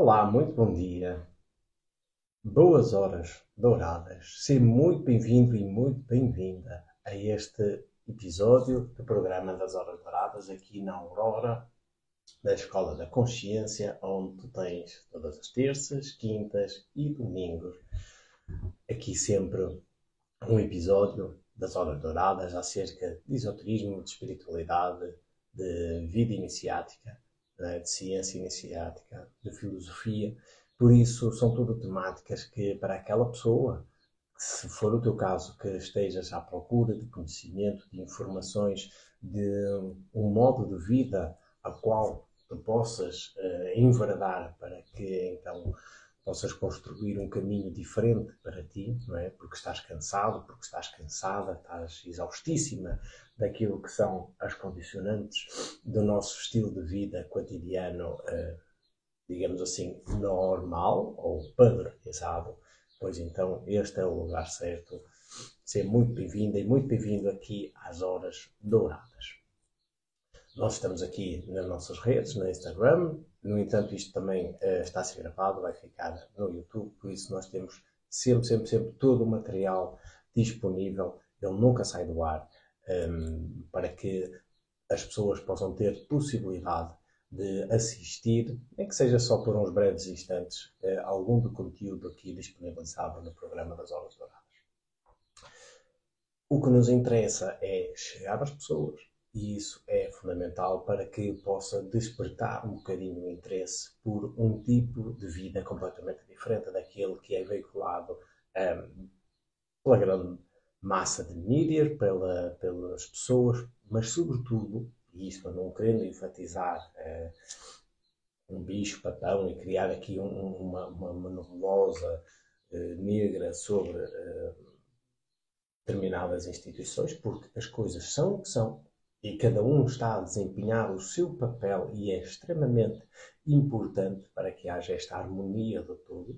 Olá, muito bom dia. Boas horas douradas. Seja muito bem-vindo e muito bem-vinda a este episódio do programa das Horas Douradas aqui na Aurora, da Escola da Consciência, onde tu tens todas as terças, quintas e domingos. Aqui sempre um episódio das Horas Douradas acerca de esoterismo, de espiritualidade, de vida iniciática, de ciência iniciática, de filosofia. Por isso, são tudo temáticas que, para aquela pessoa, se for o teu caso, que estejas à procura de conhecimento, de informações, de um modo de vida ao qual tu possas enveredar para que então possas construir um caminho diferente para ti, não é? Porque estás cansado, porque estás cansada, estás exaustíssima daquilo que são as condicionantes do nosso estilo de vida cotidiano, digamos assim, normal ou padronizado. Pois então, este é o lugar certo. Seja muito bem-vinda e muito bem-vindo aqui às Horas Douradas. Nós estamos aqui nas nossas redes, no Instagram. No entanto, isto também está a ser gravado, vai ficar no YouTube. Por isso, nós temos sempre todo o material disponível. Ele nunca sai do ar, para que as pessoas possam ter possibilidade de assistir, nem que seja só por uns breves instantes, algum do conteúdo aqui disponibilizado no programa das Horas Douradas. O que nos interessa é chegar às pessoas, e isso é fundamental para que possa despertar um bocadinho o interesse por um tipo de vida completamente diferente daquele que é veiculado pela grande massa de mídia, pelas pessoas, mas sobretudo, e isto não querendo enfatizar um bicho-papão e criar aqui uma nebulosa negra sobre determinadas instituições, porque as coisas são o que são e cada um está a desempenhar o seu papel e é extremamente importante para que haja esta harmonia do todo.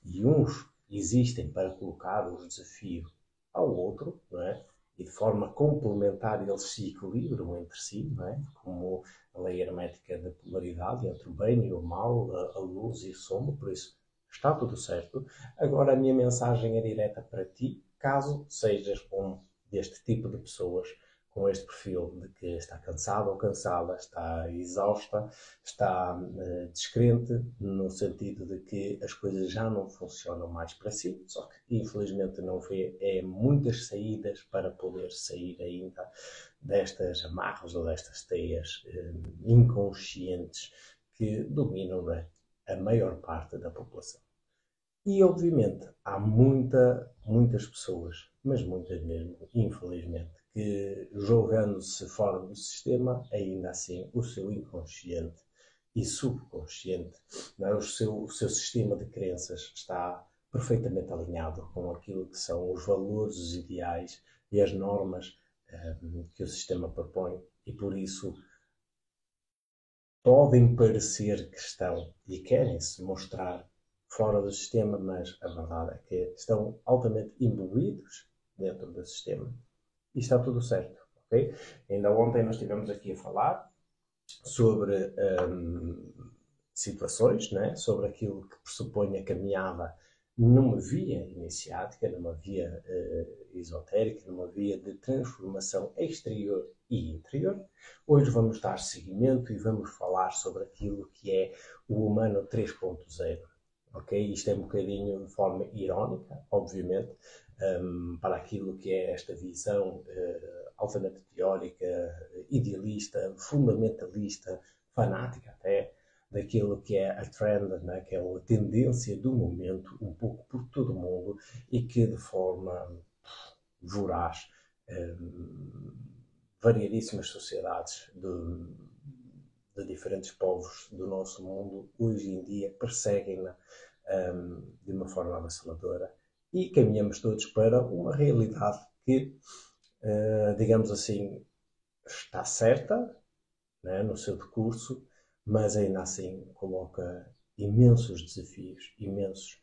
E uns existem para colocar os desafios ao outro, não é? E de forma complementar eles se equilibram entre si, não é? Como a lei hermética da polaridade entre o bem e o mal, a luz e a sombra, por isso está tudo certo. Agora a minha mensagem é direta para ti, caso sejas um deste tipo de pessoas com este perfil de que está cansado ou cansada, está exausta, está descrente, no sentido de que as coisas já não funcionam mais para si, só que infelizmente não vê muitas saídas para poder sair ainda destas amarras ou destas teias inconscientes que dominam, né, a maior parte da população. E, obviamente, há muitas pessoas, mas muitas mesmo, infelizmente, que, jogando-se fora do sistema, ainda assim, o seu inconsciente e subconsciente, não é? O seu sistema de crenças está perfeitamente alinhado com aquilo que são os valores, os ideais e as normas que o sistema propõe. E, por isso, podem parecer que estão e querem se mostrar fora do sistema, mas a verdade é que estão altamente imbuídos dentro do sistema. E está tudo certo, ok? Ainda ontem nós estivemos aqui a falar sobre situações, né? Sobre aquilo que pressupõe a caminhada numa via iniciática, numa via esotérica, numa via de transformação exterior e interior. Hoje vamos dar seguimento e vamos falar sobre aquilo que é o humano 3.0. Okay? Isto é um bocadinho de forma irónica, obviamente, para aquilo que é esta visão altamente teórica, idealista, fundamentalista, fanática até, daquilo que é a trend, né? Que é a tendência do momento, um pouco por todo o mundo, e que de forma voraz variedíssimas sociedades de diferentes povos do nosso mundo, hoje em dia, perseguem-na de uma forma avassaladora e caminhamos todos para uma realidade que, digamos assim, está certa, né, no seu decurso, mas ainda assim coloca imensos desafios, imensos,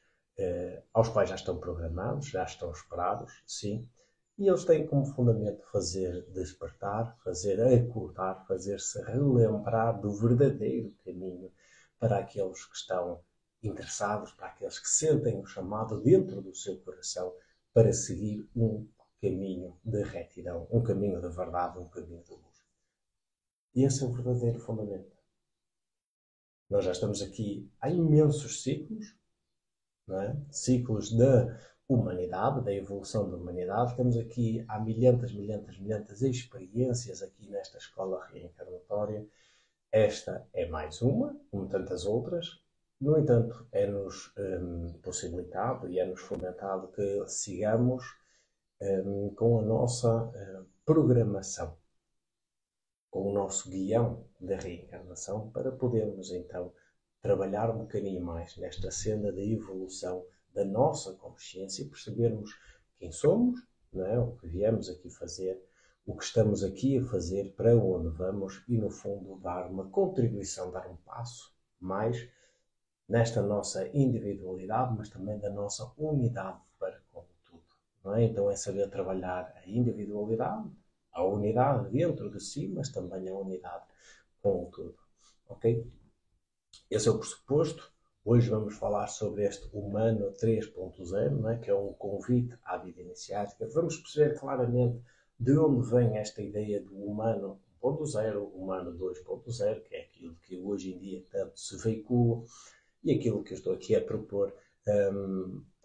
aos quais já estão programados, já estão esperados, sim, e eles têm como fundamento fazer despertar, fazer acordar, fazer-se relembrar do verdadeiro caminho para aqueles que estão interessados, para aqueles que sentem o chamado dentro do seu coração para seguir um caminho de retidão, um caminho de verdade, um caminho de luz. E esse é o verdadeiro fundamento. Nós já estamos aqui há imensos ciclos, não é? Ciclos da humanidade, da evolução da humanidade. Estamos aqui há milhentas experiências aqui nesta escola reencarnatória. Esta é mais uma, como tantas outras. No entanto, é-nos possibilitado e é-nos fomentado que sigamos com a nossa programação, com o nosso guião da reencarnação, para podermos então trabalhar um bocadinho mais nesta senda de evolução da nossa consciência e percebermos quem somos, não é? O que viemos aqui fazer, o que estamos aqui a fazer, para onde vamos e, no fundo, dar uma contribuição, dar um passo mais nesta nossa individualidade, mas também da nossa unidade para com tudo. Não é? Então é saber trabalhar a individualidade, a unidade dentro de si, mas também a unidade com o tudo. Ok? Esse é o pressuposto. Hoje vamos falar sobre este Humano 3.0, não é? Que é um convite à vida iniciática. Vamos perceber claramente de onde vem esta ideia do Humano 1.0, Humano 2.0, que é aquilo que hoje em dia tanto se veicula, e aquilo que eu estou aqui a propor,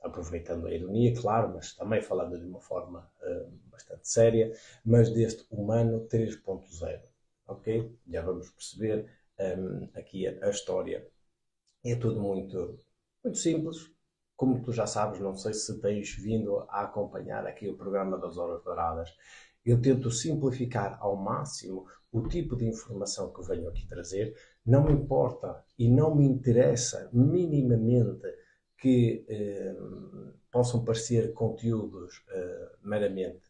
aproveitando a ironia, claro, mas também falando de uma forma bastante séria, mas deste Humano 3.0, ok? Já vamos perceber aqui a história. É tudo muito simples. Como tu já sabes, não sei se tens vindo a acompanhar aqui o programa das Horas Douradas, eu tento simplificar ao máximo o tipo de informação que venho aqui trazer. Não me importa e não me interessa minimamente que possam parecer conteúdos meramente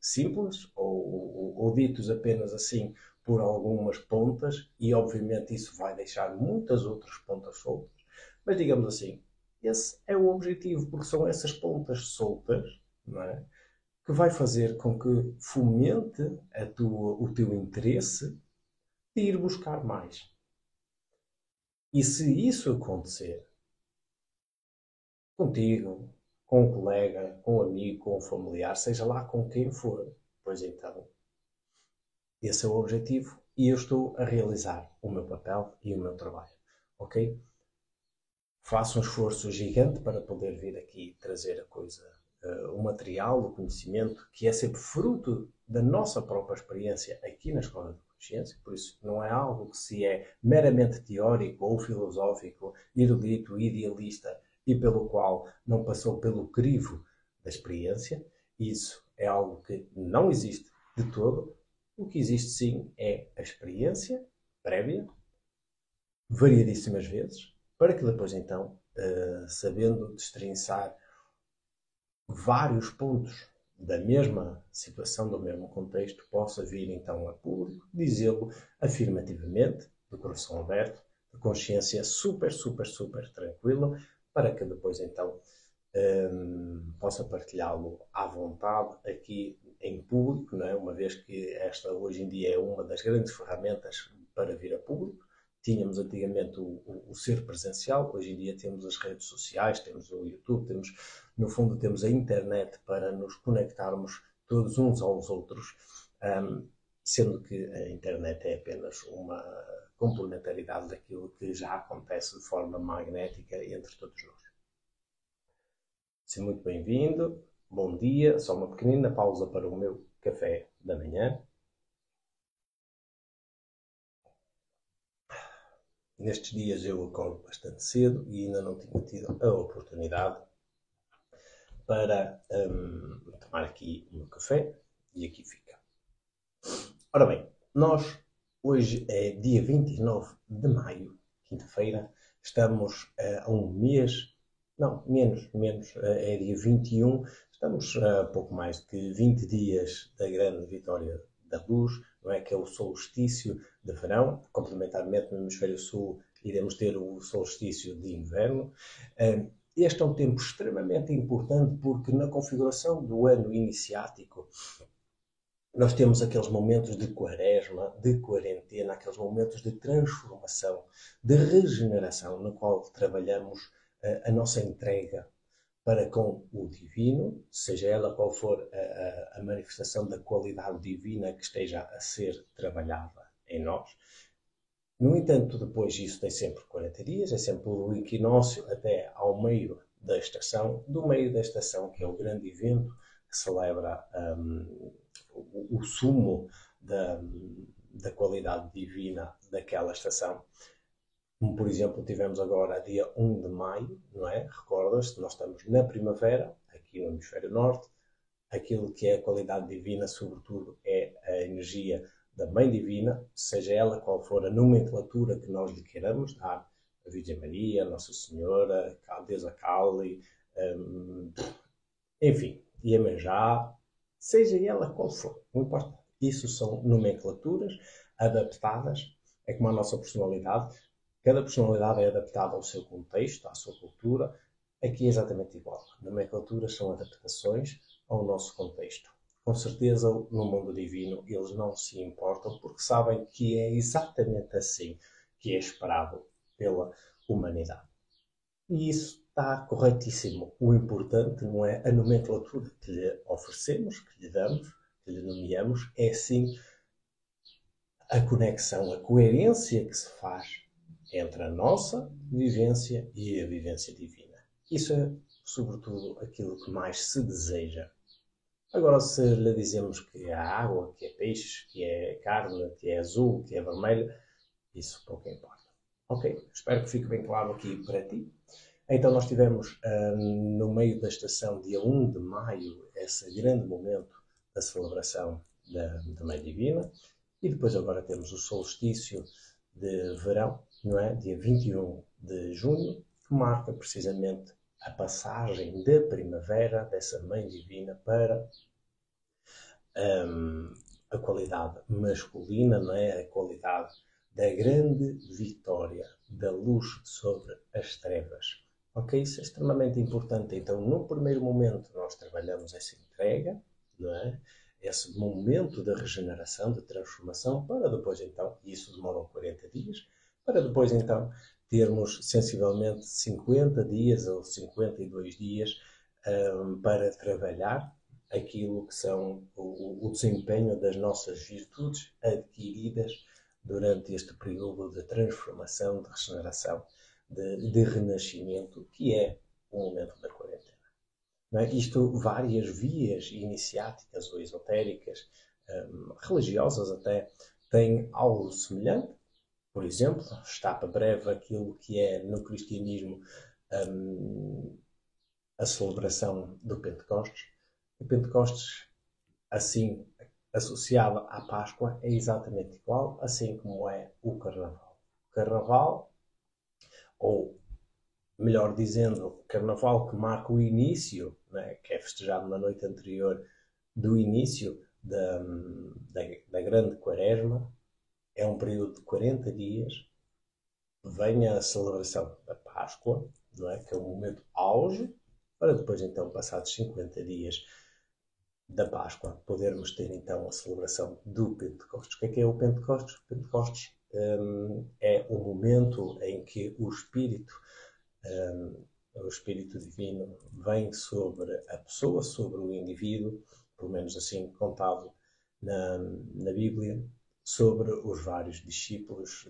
simples ou ditos apenas assim por algumas pontas, e obviamente isso vai deixar muitas outras pontas soltas, mas digamos assim, esse é o objetivo, porque são essas pontas soltas, não é, que vai fazer com que fomente o teu interesse de ir buscar mais. E se isso acontecer contigo, com um colega, com um amigo, com um familiar, seja lá com quem for, pois então, esse é o objetivo e eu estou a realizar o meu papel e o meu trabalho, ok? Faço um esforço gigante para poder vir aqui trazer a coisa, o material, o conhecimento, que é sempre fruto da nossa própria experiência aqui na Escola de Consciência, por isso não é algo que se é meramente teórico ou filosófico, erudito, idealista e pelo qual não passou pelo crivo da experiência. Isso é algo que não existe de todo. O que existe sim é a experiência prévia, variadíssimas vezes, para que depois então, sabendo destrinçar vários pontos da mesma situação, do mesmo contexto, possa vir então a público dizê-lo afirmativamente, de coração aberto, de consciência super tranquila, para que depois então possa partilhá-lo à vontade aqui em público, não é? Uma vez que esta hoje em dia é uma das grandes ferramentas para vir a público. Tínhamos antigamente o ser presencial, hoje em dia temos as redes sociais, temos o YouTube, no fundo temos a internet para nos conectarmos todos uns aos outros, sendo que a internet é apenas uma complementaridade daquilo que já acontece de forma magnética entre todos nós. Seja muito bem-vindo, bom dia, só uma pequenina pausa para o meu café da manhã. Nestes dias eu acordo bastante cedo e ainda não tinha tido a oportunidade para tomar aqui o meu café, e aqui fica. Ora bem, nós hoje é dia 29 de maio, quinta-feira, estamos a um mês. Não, menos, é dia 21, estamos a pouco mais de 20 dias da grande vitória da luz, não é? Que é o solstício de verão. Complementarmente, no hemisfério sul, iremos ter o solstício de inverno. Este é um tempo extremamente importante porque na configuração do ano iniciático, nós temos aqueles momentos de quaresma, de quarentena, aqueles momentos de transformação, de regeneração, no qual trabalhamos a nossa entrega para com o divino, seja ela qual for a manifestação da qualidade divina que esteja a ser trabalhada em nós. No entanto, depois isso tem sempre 40 dias, é sempre o equinócio até ao meio da estação, do meio da estação, que é o grande evento que celebra o sumo da qualidade divina daquela estação. Como, por exemplo, tivemos agora dia 1 de maio, não é? Recordas-te, nós estamos na primavera, aqui no hemisfério norte. Aquilo que é a qualidade divina, sobretudo, é a energia da Mãe Divina, seja ela qual for a nomenclatura que nós lhe queiramos dar, a Virgem Maria, Nossa Senhora, a Deusa Kali, enfim, Iemanjá, seja ela qual for, não importa. Isso são nomenclaturas adaptadas, é como a nossa personalidade. Cada personalidade é adaptada ao seu contexto, à sua cultura. Aqui é exatamente igual. Nomenclaturas são adaptações ao nosso contexto. Com certeza, no mundo divino, eles não se importam porque sabem que é exatamente assim que é esperado pela humanidade. E isso está corretíssimo. O importante não é a nomenclatura que lhe oferecemos, que lhe damos, que lhe nomeamos, é sim a conexão, a coerência que se faz entre a nossa vivência e a vivência divina. Isso é, sobretudo, aquilo que mais se deseja. Agora, se lhe dizemos que é água, que é peixe, que é carne, que é azul, que é vermelho, isso pouco importa. Ok? Espero que fique bem claro aqui para ti. Então, nós tivemos no meio da estação, dia 1 de maio, esse grande momento da celebração da Mãe Divina. E depois agora temos o solstício de verão, não é? Dia 21 de junho, que marca precisamente a passagem da primavera dessa Mãe Divina para a qualidade masculina, não é? A qualidade da grande vitória da luz sobre as trevas. Ok? Isso é extremamente importante. Então, no primeiro momento, nós trabalhamos essa entrega, não é? Esse momento de regeneração, de transformação, para depois então, e isso demora 40 dias, para depois então termos sensivelmente 50 dias ou 52 dias para trabalhar aquilo que são o desempenho das nossas virtudes adquiridas durante este período de transformação, de regeneração, de renascimento, que é o momento da quarentena. Não é? Isto, várias vias iniciáticas ou esotéricas, religiosas até, têm algo semelhante. Por exemplo, está para breve aquilo que é no cristianismo a celebração do Pentecostes. O Pentecostes, assim, associado à Páscoa, é exatamente igual, assim como é o Carnaval. O Carnaval, ou melhor dizendo, o Carnaval que marca o início, né, que é festejado na noite anterior do início da grande quaresma, é um período de 40 dias, vem a celebração da Páscoa, não é, que é o momento auge, para depois então, passados 50 dias da Páscoa, podermos ter então a celebração do Pentecostes. O que é o Pentecostes? O Pentecostes é o momento em que o Espírito Divino vem sobre a pessoa, sobre o indivíduo, pelo menos assim contado na Bíblia, sobre os vários discípulos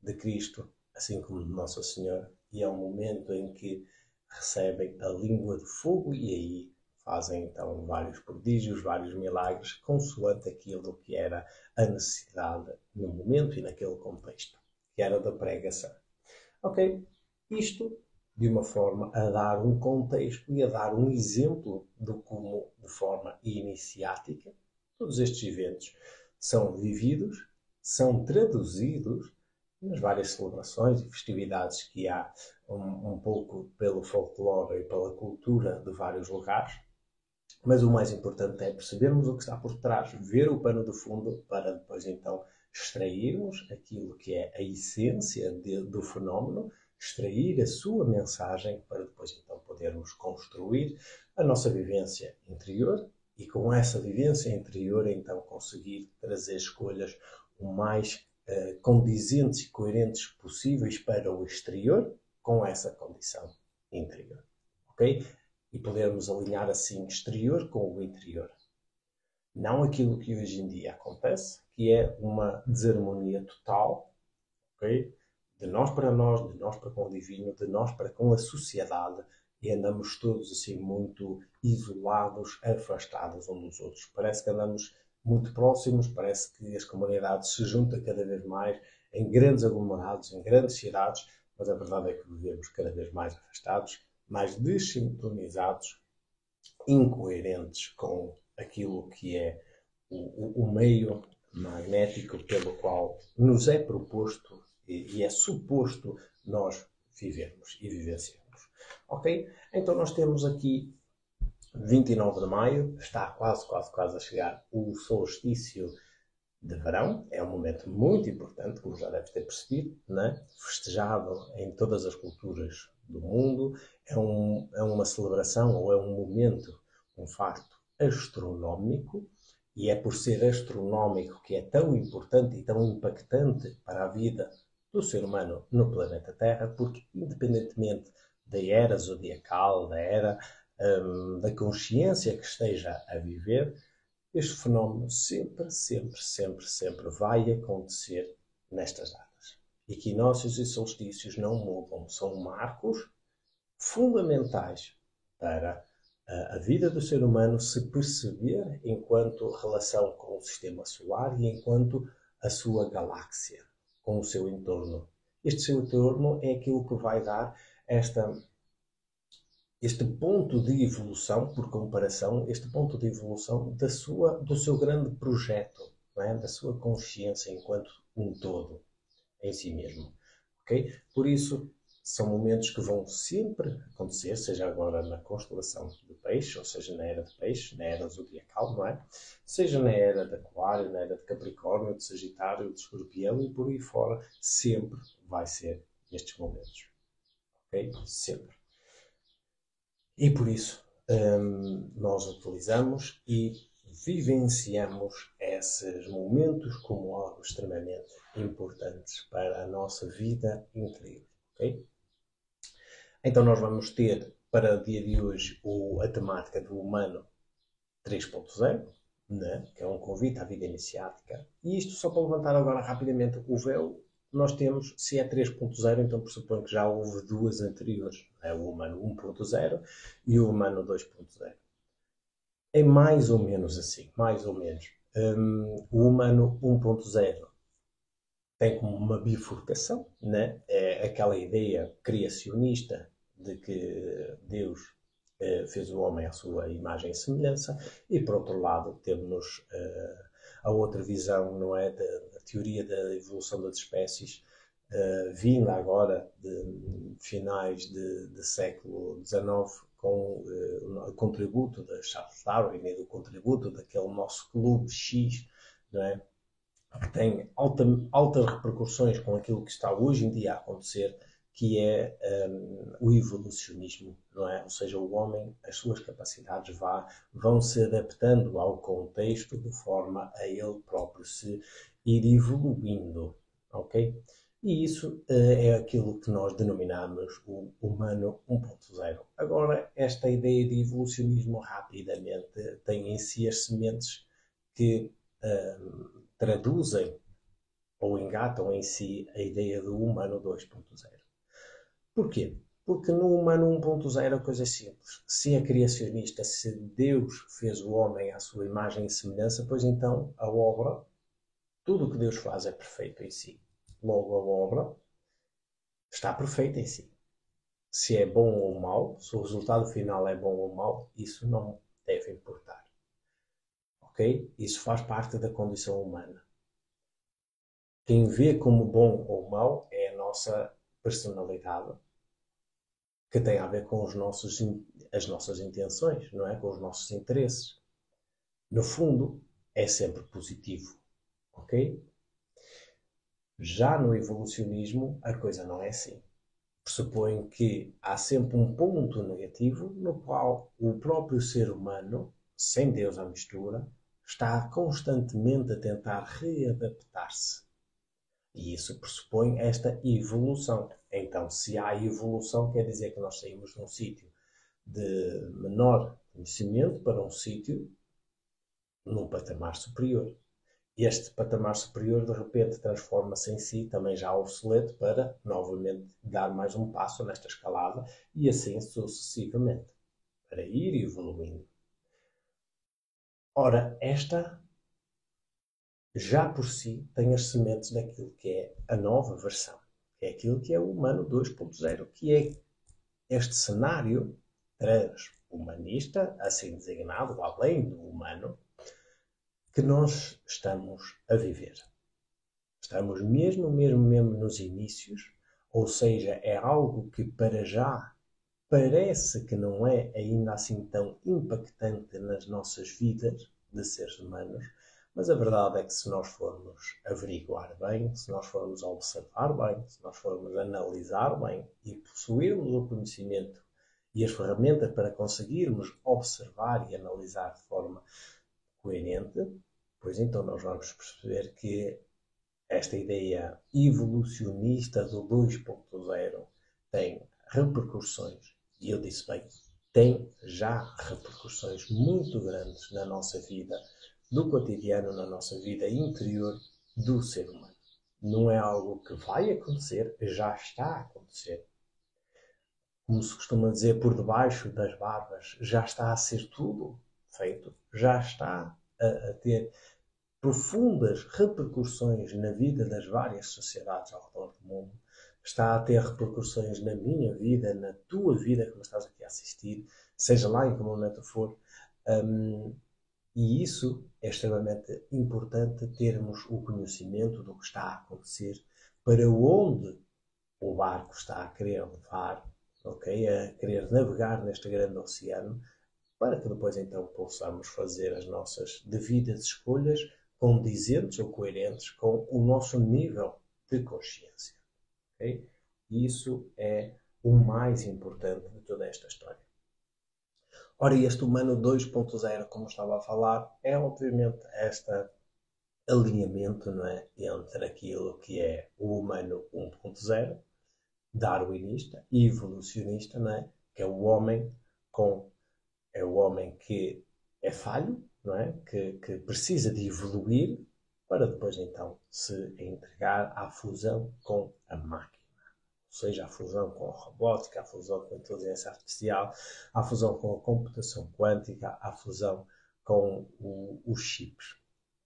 de Cristo, assim como de Nossa Senhora, e é um momento em que recebem a língua de fogo e aí fazem então vários prodígios, vários milagres, consoante aquilo que era a necessidade no momento e naquele contexto, que era da pregação. Ok? Isto de uma forma a dar um contexto e a dar um exemplo de como, de forma iniciática, todos estes eventos são vividos, são traduzidos nas várias celebrações e festividades que há um pouco pelo folclore e pela cultura de vários lugares. Mas o mais importante é percebermos o que está por trás, ver o pano de fundo para depois então extrairmos aquilo que é a essência do fenómeno, extrair a sua mensagem para depois então podermos construir a nossa vivência interior e com essa vivência interior, então conseguir trazer escolhas o mais condizentes e coerentes possíveis para o exterior com essa condição interior. Ok? E podermos alinhar assim exterior com o interior. Não aquilo que hoje em dia acontece, que é uma desarmonia total, ok? De nós para com o divino, de nós para com a sociedade, e andamos todos assim muito isolados, afastados uns dos outros. Parece que andamos muito próximos, parece que as comunidades se juntam cada vez mais em grandes aglomerados, em grandes cidades, mas a verdade é que vivemos cada vez mais afastados, mais desincronizados, incoerentes com aquilo que é o meio magnético pelo qual nos é proposto e é suposto nós vivermos e vivenciarmos. Ok? Então nós temos aqui 29 de maio, está quase a chegar o solstício de verão. É um momento muito importante, como já deve ter percebido, né? Festejado em todas as culturas do mundo. É uma celebração ou é um momento, um facto astronómico, e é por ser astronómico que é tão importante e tão impactante para a vida do ser humano no planeta Terra, porque independentemente da era zodiacal, da era da consciência que esteja a viver, este fenómeno sempre vai acontecer nestas datas. Equinócios e solstícios não mudam, são marcos fundamentais para a vida do ser humano se perceber enquanto relação com o sistema solar e enquanto a sua galáxia, com o seu entorno. Este seu entorno é aquilo que vai dar este ponto de evolução, por comparação, este ponto de evolução do seu grande projeto, não é? Da sua consciência enquanto um todo em si mesmo. Okay? Por isso, são momentos que vão sempre acontecer, seja agora na constelação de Peixe, ou seja, na era de Peixe, na era zodiacal, não é? Seja na era de Aquário, na era de Capricórnio, de Sagitário, de Escorpião e por aí fora, sempre vai ser estes momentos. Ok? Sempre. E por isso nós utilizamos e vivenciamos esses momentos como algo extremamente importantes para a nossa vida interior. Okay? Então nós vamos ter para o dia de hoje a temática do humano 3.0, né? Que é um convite à vida iniciática. E isto só para levantar agora rapidamente o véu. Nós temos, se é 3.0, então pressuponho que já houve duas anteriores. É o humano 1.0 e o humano 2.0. É mais ou menos assim, mais ou menos. O humano 1.0 tem como uma bifurcação, né? É aquela ideia criacionista de que Deus fez o homem à sua imagem e semelhança, e por outro lado temos a outra visão, não é, da teoria da evolução das espécies, vinda agora de finais de século XIX, com o contributo de Charles Darwin e do contributo daquele nosso clube X, não é, que tem altas repercussões com aquilo que está hoje em dia a acontecer, que é o evolucionismo, não é? Ou seja, o homem, as suas capacidades vão se adaptando ao contexto de forma a ele próprio se ir evoluindo, ok? E isso é aquilo que nós denominamos o humano 1.0. Agora, esta ideia de evolucionismo rapidamente tem em si as sementes que traduzem ou engatam em si a ideia do humano 2.0. Porquê? Porque no humano 1.0 a coisa é simples. Se é criacionista, se Deus fez o homem à sua imagem e semelhança, pois então a obra, tudo o que Deus faz é perfeito em si. Logo, a obra está perfeita em si. Se é bom ou mau, se o resultado final é bom ou mau, isso não deve importar. Ok? Isso faz parte da condição humana. Quem vê como bom ou mau é a nossa personalidade, que tem a ver com as nossas intenções, não é? Com os nossos interesses. No fundo, é sempre positivo, ok? Já no evolucionismo, a coisa não é assim. Pressupõe que há sempre um ponto negativo no qual o próprio ser humano sem Deus à mistura, está constantemente a tentar readaptar-se. E isso pressupõe esta evolução. Então, se há evolução, quer dizer que nós saímos de um sítio de menor conhecimento para um sítio num patamar superior. Este patamar superior, de repente, transforma-se em si também já obsoleto para, novamente, dar mais um passo nesta escalada e assim sucessivamente, para ir evoluindo. Ora, esta já por si tem as sementes daquilo que é a nova versão, que é aquilo que é o humano 2.0, que é este cenário transhumanista, assim designado, além do humano, que nós estamos a viver. Estamos mesmo nos inícios, ou seja, é algo que para já parece que não é ainda assim tão impactante nas nossas vidas de seres humanos, mas a verdade é que se nós formos averiguar bem, se nós formos observar bem, se nós formos analisar bem e possuirmos o conhecimento e as ferramentas para conseguirmos observar e analisar de forma coerente, pois então nós vamos perceber que esta ideia evolucionista do 2.0 tem repercussões, e eu disse bem, tem já repercussões muito grandes na nossa vida, do cotidiano, na nossa vida interior do ser humano. Não é algo que vai acontecer, já está a acontecer. Como se costuma dizer, por debaixo das barbas, já está a ser tudo feito, já está a ter profundas repercussões na vida das várias sociedades ao redor do mundo, está a ter repercussões na minha vida, na tua vida que me estás aqui a assistir, seja lá em que momento for. E isso é extremamente importante, termos o conhecimento do que está a acontecer, para onde o barco está a querer levar, okay? A querer navegar neste grande oceano, para que depois então possamos fazer as nossas devidas escolhas condizentes ou coerentes com o nosso nível de consciência. Okay? Isso é o mais importante de toda esta história. Ora, este humano 2.0, como estava a falar, é obviamente este alinhamento, não é, entre aquilo que é o humano 1.0, darwinista e evolucionista, não é, que é o homem que é falho, não é? Que precisa de evoluir para depois então se entregar à fusão com a máquina. Ou seja, à fusão com a robótica, à fusão com a inteligência artificial, à fusão com a computação quântica, à fusão com os chips,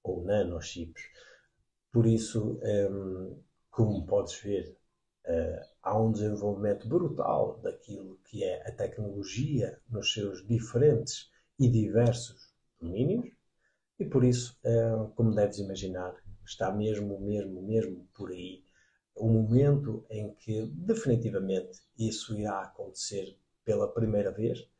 ou nanochips. Por isso, como podes ver, há um desenvolvimento brutal daquilo que é a tecnologia nos seus diferentes e diversos domínios, e por isso, como deves imaginar, está mesmo por aí o momento em que definitivamente isso irá acontecer pela primeira vez.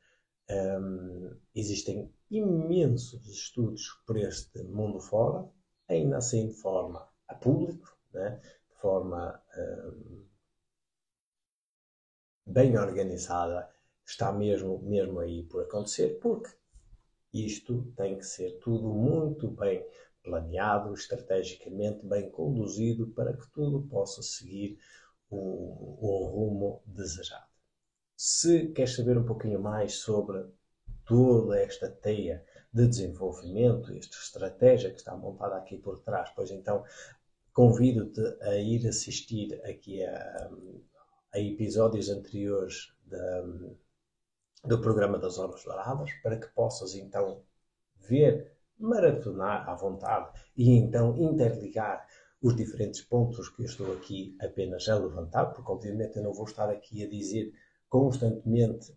Existem imensos estudos por este mundo fora, ainda assim de forma a público, né? De forma bem organizada, está mesmo aí por acontecer, porque isto tem que ser tudo muito bem planeado, estrategicamente bem conduzido, para que tudo possa seguir o rumo desejado. Se queres saber um pouquinho mais sobre toda esta teia de desenvolvimento, esta estratégia que está montada aqui por trás, pois então convido-te a ir assistir aqui a episódios anteriores do programa das Horas Douradas, para que possas então ver, maratonar à vontade e então interligar os diferentes pontos que eu estou aqui apenas a levantar, porque obviamente eu não vou estar aqui a dizer constantemente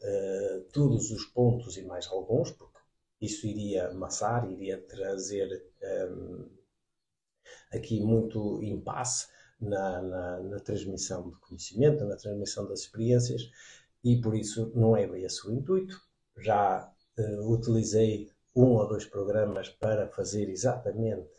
todos os pontos e mais alguns, porque isso iria amassar, iria trazer aqui muito impasse na transmissão de conhecimento, na transmissão das experiências, e por isso não é bem esse o intuito. Já utilizei 1 ou 2 programas para fazer exatamente,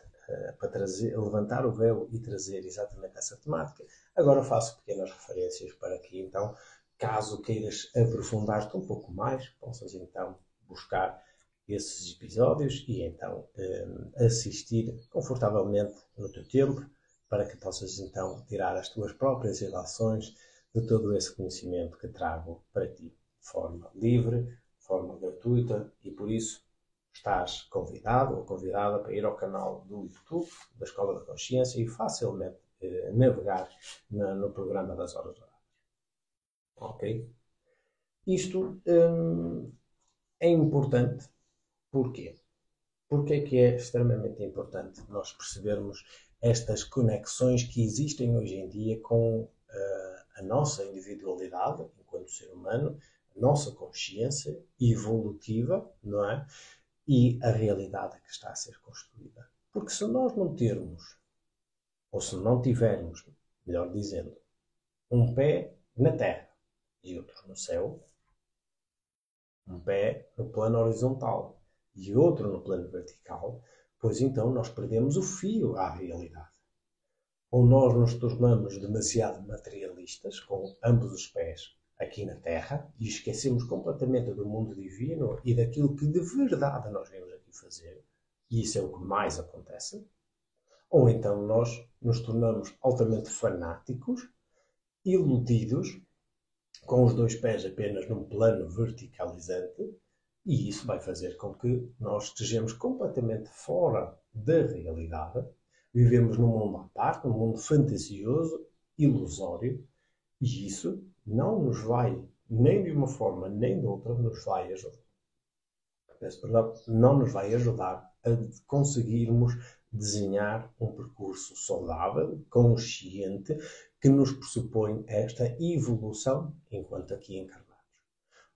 para levantar o véu e trazer exatamente essa temática. Agora faço pequenas referências para que então, caso queiras aprofundar-te um pouco mais, possas então buscar esses episódios e então assistir confortavelmente no teu tempo para que possas então tirar as tuas próprias ilações de todo esse conhecimento que trago para ti, de forma livre, de forma gratuita e por isso estás convidado ou convidada para ir ao canal do YouTube da Escola da Consciência e facilmente navegar no programa das Horas Douradas. Ok? Isto é importante. Porquê? Porque é que é extremamente importante nós percebermos estas conexões que existem hoje em dia com a nossa individualidade enquanto ser humano, a nossa consciência evolutiva, não é? E a realidade que está a ser construída. Porque se nós não termos, ou se não tivermos, melhor dizendo, um pé na terra e outro no céu, um pé no plano horizontal e outro no plano vertical, pois então nós perdemos o fio à realidade. Ou nós nos tornamos demasiado materialistas, com ambos os pés aqui na Terra, e esquecemos completamente do mundo divino e daquilo que de verdade nós viemos aqui fazer, e isso é o que mais acontece. Ou então nós nos tornamos altamente fanáticos, iludidos, com os dois pés apenas num plano verticalizante, e isso vai fazer com que nós estejamos completamente fora da realidade, vivemos num mundo à parte, num mundo fantasioso, ilusório, e isso não nos vai, nem de uma forma nem de outra, nos vai ajudar. Não nos vai ajudar a conseguirmos desenhar um percurso saudável, consciente, que nos pressupõe esta evolução enquanto aqui encarnados.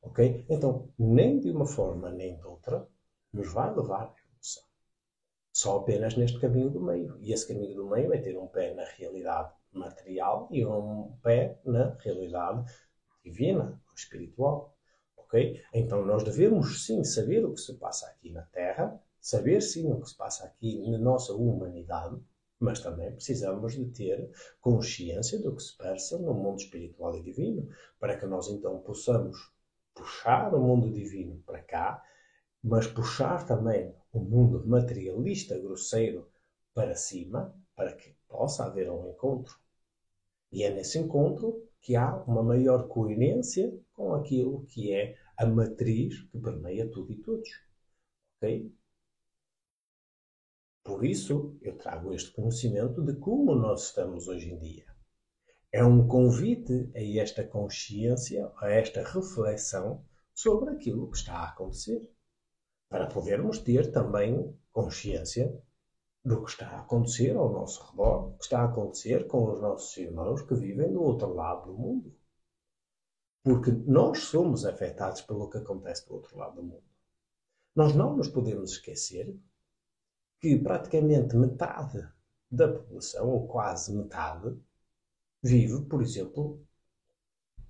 Ok? Então, nem de uma forma nem de outra nos vai levar à evolução. Só apenas neste caminho do meio. E esse caminho do meio é ter um pé na realidade material e um pé na realidade divina, espiritual. Ok? Então, nós devemos sim saber o que se passa aqui na Terra, saber sim o que se passa aqui na nossa humanidade, mas também precisamos de ter consciência do que se passa no mundo espiritual e divino, para que nós então possamos puxar o mundo divino para cá, mas puxar também o mundo materialista, grosseiro, para cima, para que possa haver um encontro. E é nesse encontro que há uma maior coerência com aquilo que é a matriz que permeia tudo e todos. Ok? Por isso, eu trago este conhecimento de como nós estamos hoje em dia. É um convite a esta consciência, a esta reflexão sobre aquilo que está a acontecer. Para podermos ter também consciência do que está a acontecer ao nosso redor, do que está a acontecer com os nossos irmãos que vivem do outro lado do mundo. Porque nós somos afetados pelo que acontece do outro lado do mundo. Nós não nos podemos esquecer que praticamente metade da população, ou quase metade, vive, por exemplo,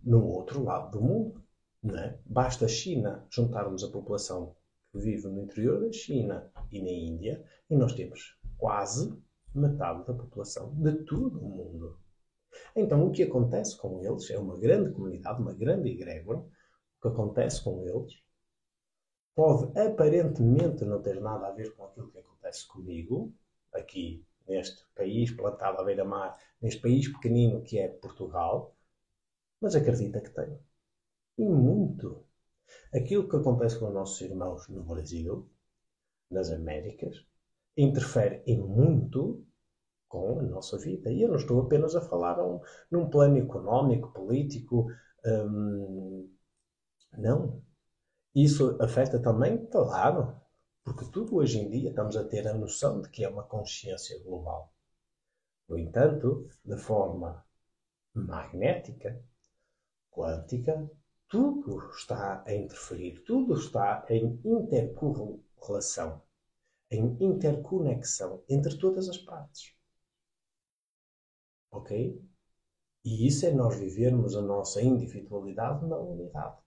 no outro lado do mundo. Não é? Basta a China juntarmos a população que vive no interior da China e na Índia e nós temos quase metade da população de todo o mundo. Então o que acontece com eles é uma grande comunidade, uma grande egrégora. O que acontece com eles pode aparentemente não ter nada a ver com aquilo que acontece comigo, aqui neste país plantado à beira-mar, neste país pequenino que é Portugal, mas acredita que tem. E muito. Aquilo que acontece com os nossos irmãos no Brasil, nas Américas, interfere em muito com a nossa vida. E eu não estou apenas a falar num plano económico, político. Não. Isso afeta também, claro, porque tudo hoje em dia estamos a ter a noção de que é uma consciência global. No entanto, de forma magnética, quântica, tudo está a interferir, tudo está em intercorrelação, em interconexão entre todas as partes. Ok? E isso é nós vivermos a nossa individualidade na unidade.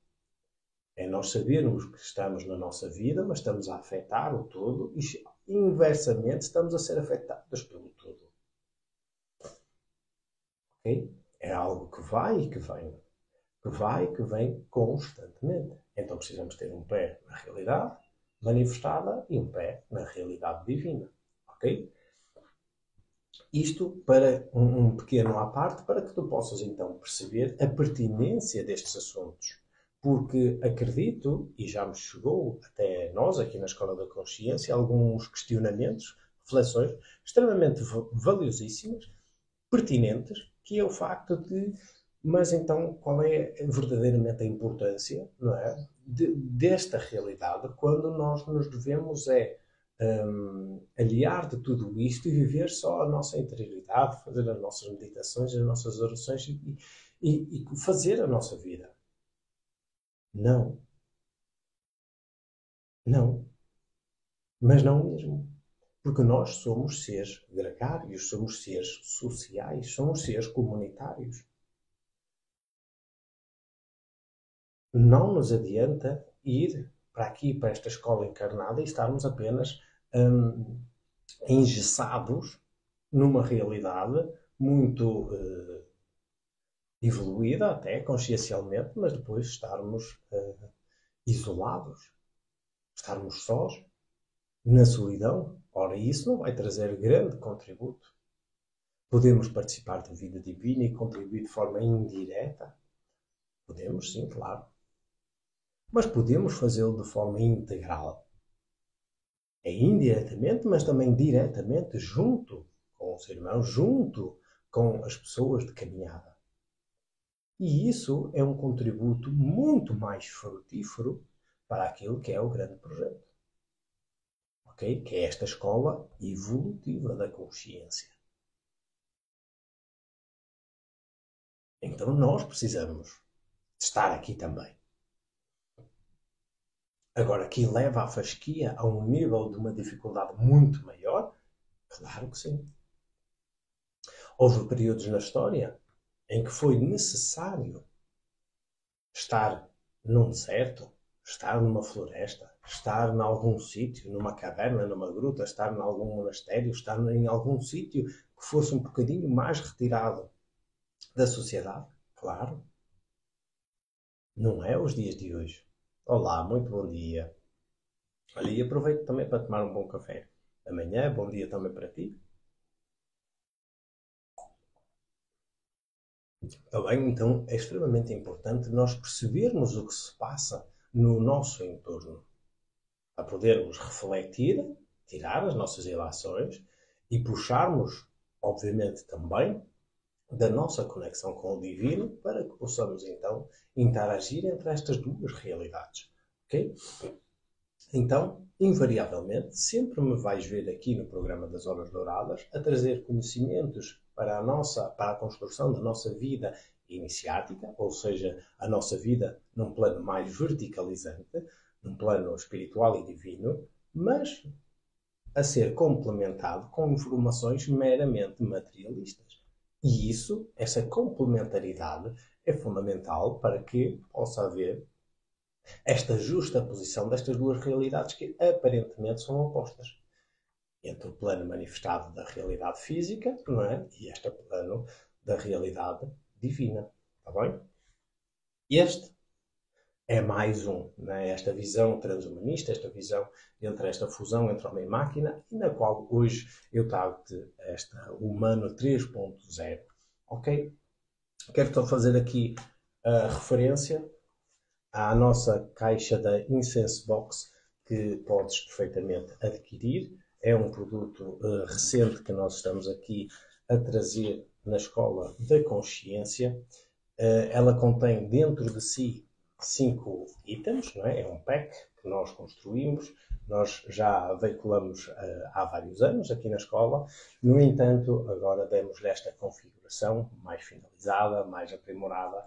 É nós sabermos que estamos na nossa vida, mas estamos a afetar o todo e, inversamente, estamos a ser afetados pelo todo. Ok? É algo que vai e que vem. Que vai e que vem constantemente. Então precisamos ter um pé na realidade, manifestada e um pé na realidade divina. Ok? Isto para um pequeno à parte, para que tu possas então perceber a pertinência destes assuntos. Porque acredito, e já me chegou até nós aqui na Escola da Consciência, alguns questionamentos, reflexões extremamente valiosíssimas, pertinentes, que é o facto de, mas então qual é verdadeiramente a importância, não é, desta realidade quando nós nos devemos aliar de tudo isto e viver só a nossa interioridade, fazer as nossas meditações, as nossas orações e fazer a nossa vida. Não. Não. Mas não mesmo. Porque nós somos seres gregários, somos seres sociais, somos seres comunitários. Não nos adianta ir para aqui, para esta escola encarnada e estarmos apenas engessados numa realidade muito evoluída, até consciencialmente, mas depois estarmos isolados, estarmos sós, na solidão. Ora, isso não vai trazer grande contributo. Podemos participar da vida divina e contribuir de forma indireta? Podemos, sim, claro. Mas podemos fazê-lo de forma integral. É indiretamente, mas também diretamente, junto com os irmãos, junto com as pessoas de caminhada. E isso é um contributo muito mais frutífero para aquilo que é o grande projeto. Okay? Que é esta escola evolutiva da consciência. Então nós precisamos de estar aqui também. Agora, que leva a fasquia a um nível de uma dificuldade muito maior? Claro que sim. Houve períodos na história em que foi necessário estar num deserto, estar numa floresta, estar em algum sítio, numa caverna, numa gruta, estar em algum monastério, estar em algum sítio que fosse um bocadinho mais retirado da sociedade. Claro. Não é os dias de hoje. Olá, muito bom dia. Olha, e aproveito também para tomar um bom café. Amanhã, bom dia também para ti. Está bem? Então é extremamente importante nós percebermos o que se passa no nosso entorno. Para podermos refletir, tirar as nossas ilações e puxarmos, obviamente, também da nossa conexão com o divino para que possamos então interagir entre estas duas realidades. Ok? Então, invariavelmente, sempre me vais ver aqui no programa das Horas Douradas a trazer conhecimentos para a construção da nossa vida iniciática, ou seja, a nossa vida num plano mais verticalizante, num plano espiritual e divino, mas a ser complementado com informações meramente materialistas. E isso, essa complementaridade, é fundamental para que possa haver esta justa posição destas duas realidades que aparentemente são opostas. Entre o plano manifestado da realidade física, não é? E este plano da realidade divina. Está bem? Este é mais um, né? Esta visão transhumanista, esta visão entre esta fusão entre homem e máquina, e na qual hoje eu trago-te esta humano 3.0. Ok? Quero só fazer aqui a referência à nossa caixa da Incense Box, que podes perfeitamente adquirir. É um produto recente que nós estamos aqui a trazer na Escola da Consciência. Ela contém dentro de si 5 itens, não é? É um pack que nós construímos. Nós já veiculamos há vários anos aqui na escola. No entanto, agora demos-lhe esta configuração mais finalizada, mais aprimorada,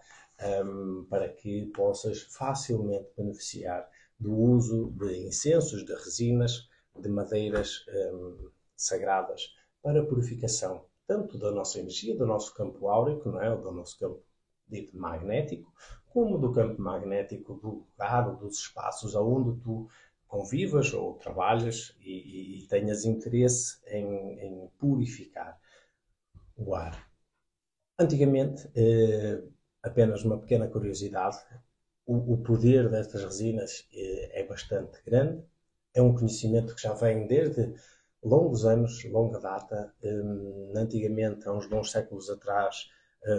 para que possas facilmente beneficiar do uso de incensos, de resinas, de madeiras sagradas para purificação tanto da nossa energia, do nosso campo áurico, não é? Do nosso campo dito magnético, como do campo magnético do lugar, dos espaços onde tu convivas ou trabalhas e tenhas interesse em purificar o ar. Antigamente, apenas uma pequena curiosidade, o poder destas resinas é bastante grande, é um conhecimento que já vem desde longos anos, longa data. Antigamente, há uns bons séculos atrás,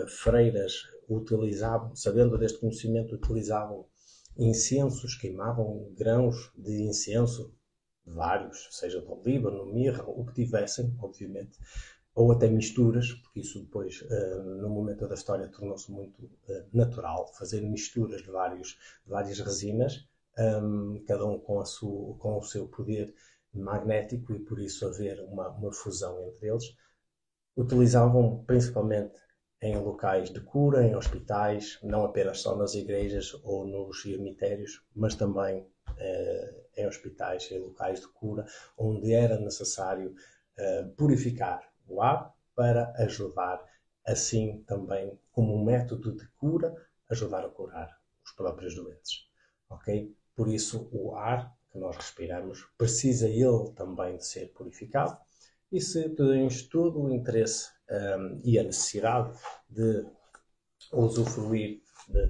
freiras utilizavam, sabendo deste conhecimento, utilizavam incensos, queimavam grãos de incenso, vários, seja de olíbano, mirra, o que tivessem, obviamente, ou até misturas, porque isso depois, no momento da história, tornou-se muito natural, fazer misturas de várias resinas, cada um com o seu poder magnético e por isso haver uma fusão entre eles. Utilizavam principalmente em locais de cura, em hospitais, não apenas só nas igrejas ou nos cemitérios, mas também em hospitais, em locais de cura, onde era necessário purificar o ar para ajudar, assim também como um método de cura, ajudar a curar os próprios doentes. Ok? Por isso, o ar que nós respiramos precisa ele também de ser purificado. E se tens todo o interesse e a necessidade de usufruir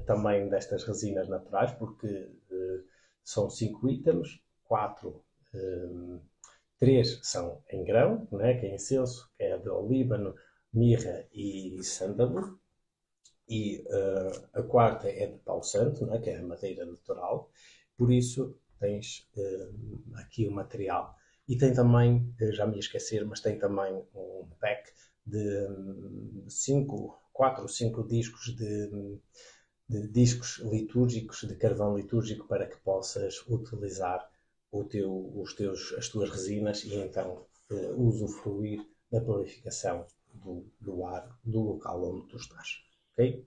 também destas resinas naturais, porque são 5 itens, 3 são em grão, né, que é incenso, que é de olíbano, mirra e sândalo. E a quarta é de pau santo, né, que é a madeira natural. Por isso tens aqui o material. E tem também, já me ia esquecer, mas tem também um pack de 4 ou 5 discos de discos litúrgicos, de carvão litúrgico, para que possas utilizar as tuas resinas e então usufruir da purificação do ar do local onde tu estás. Okay?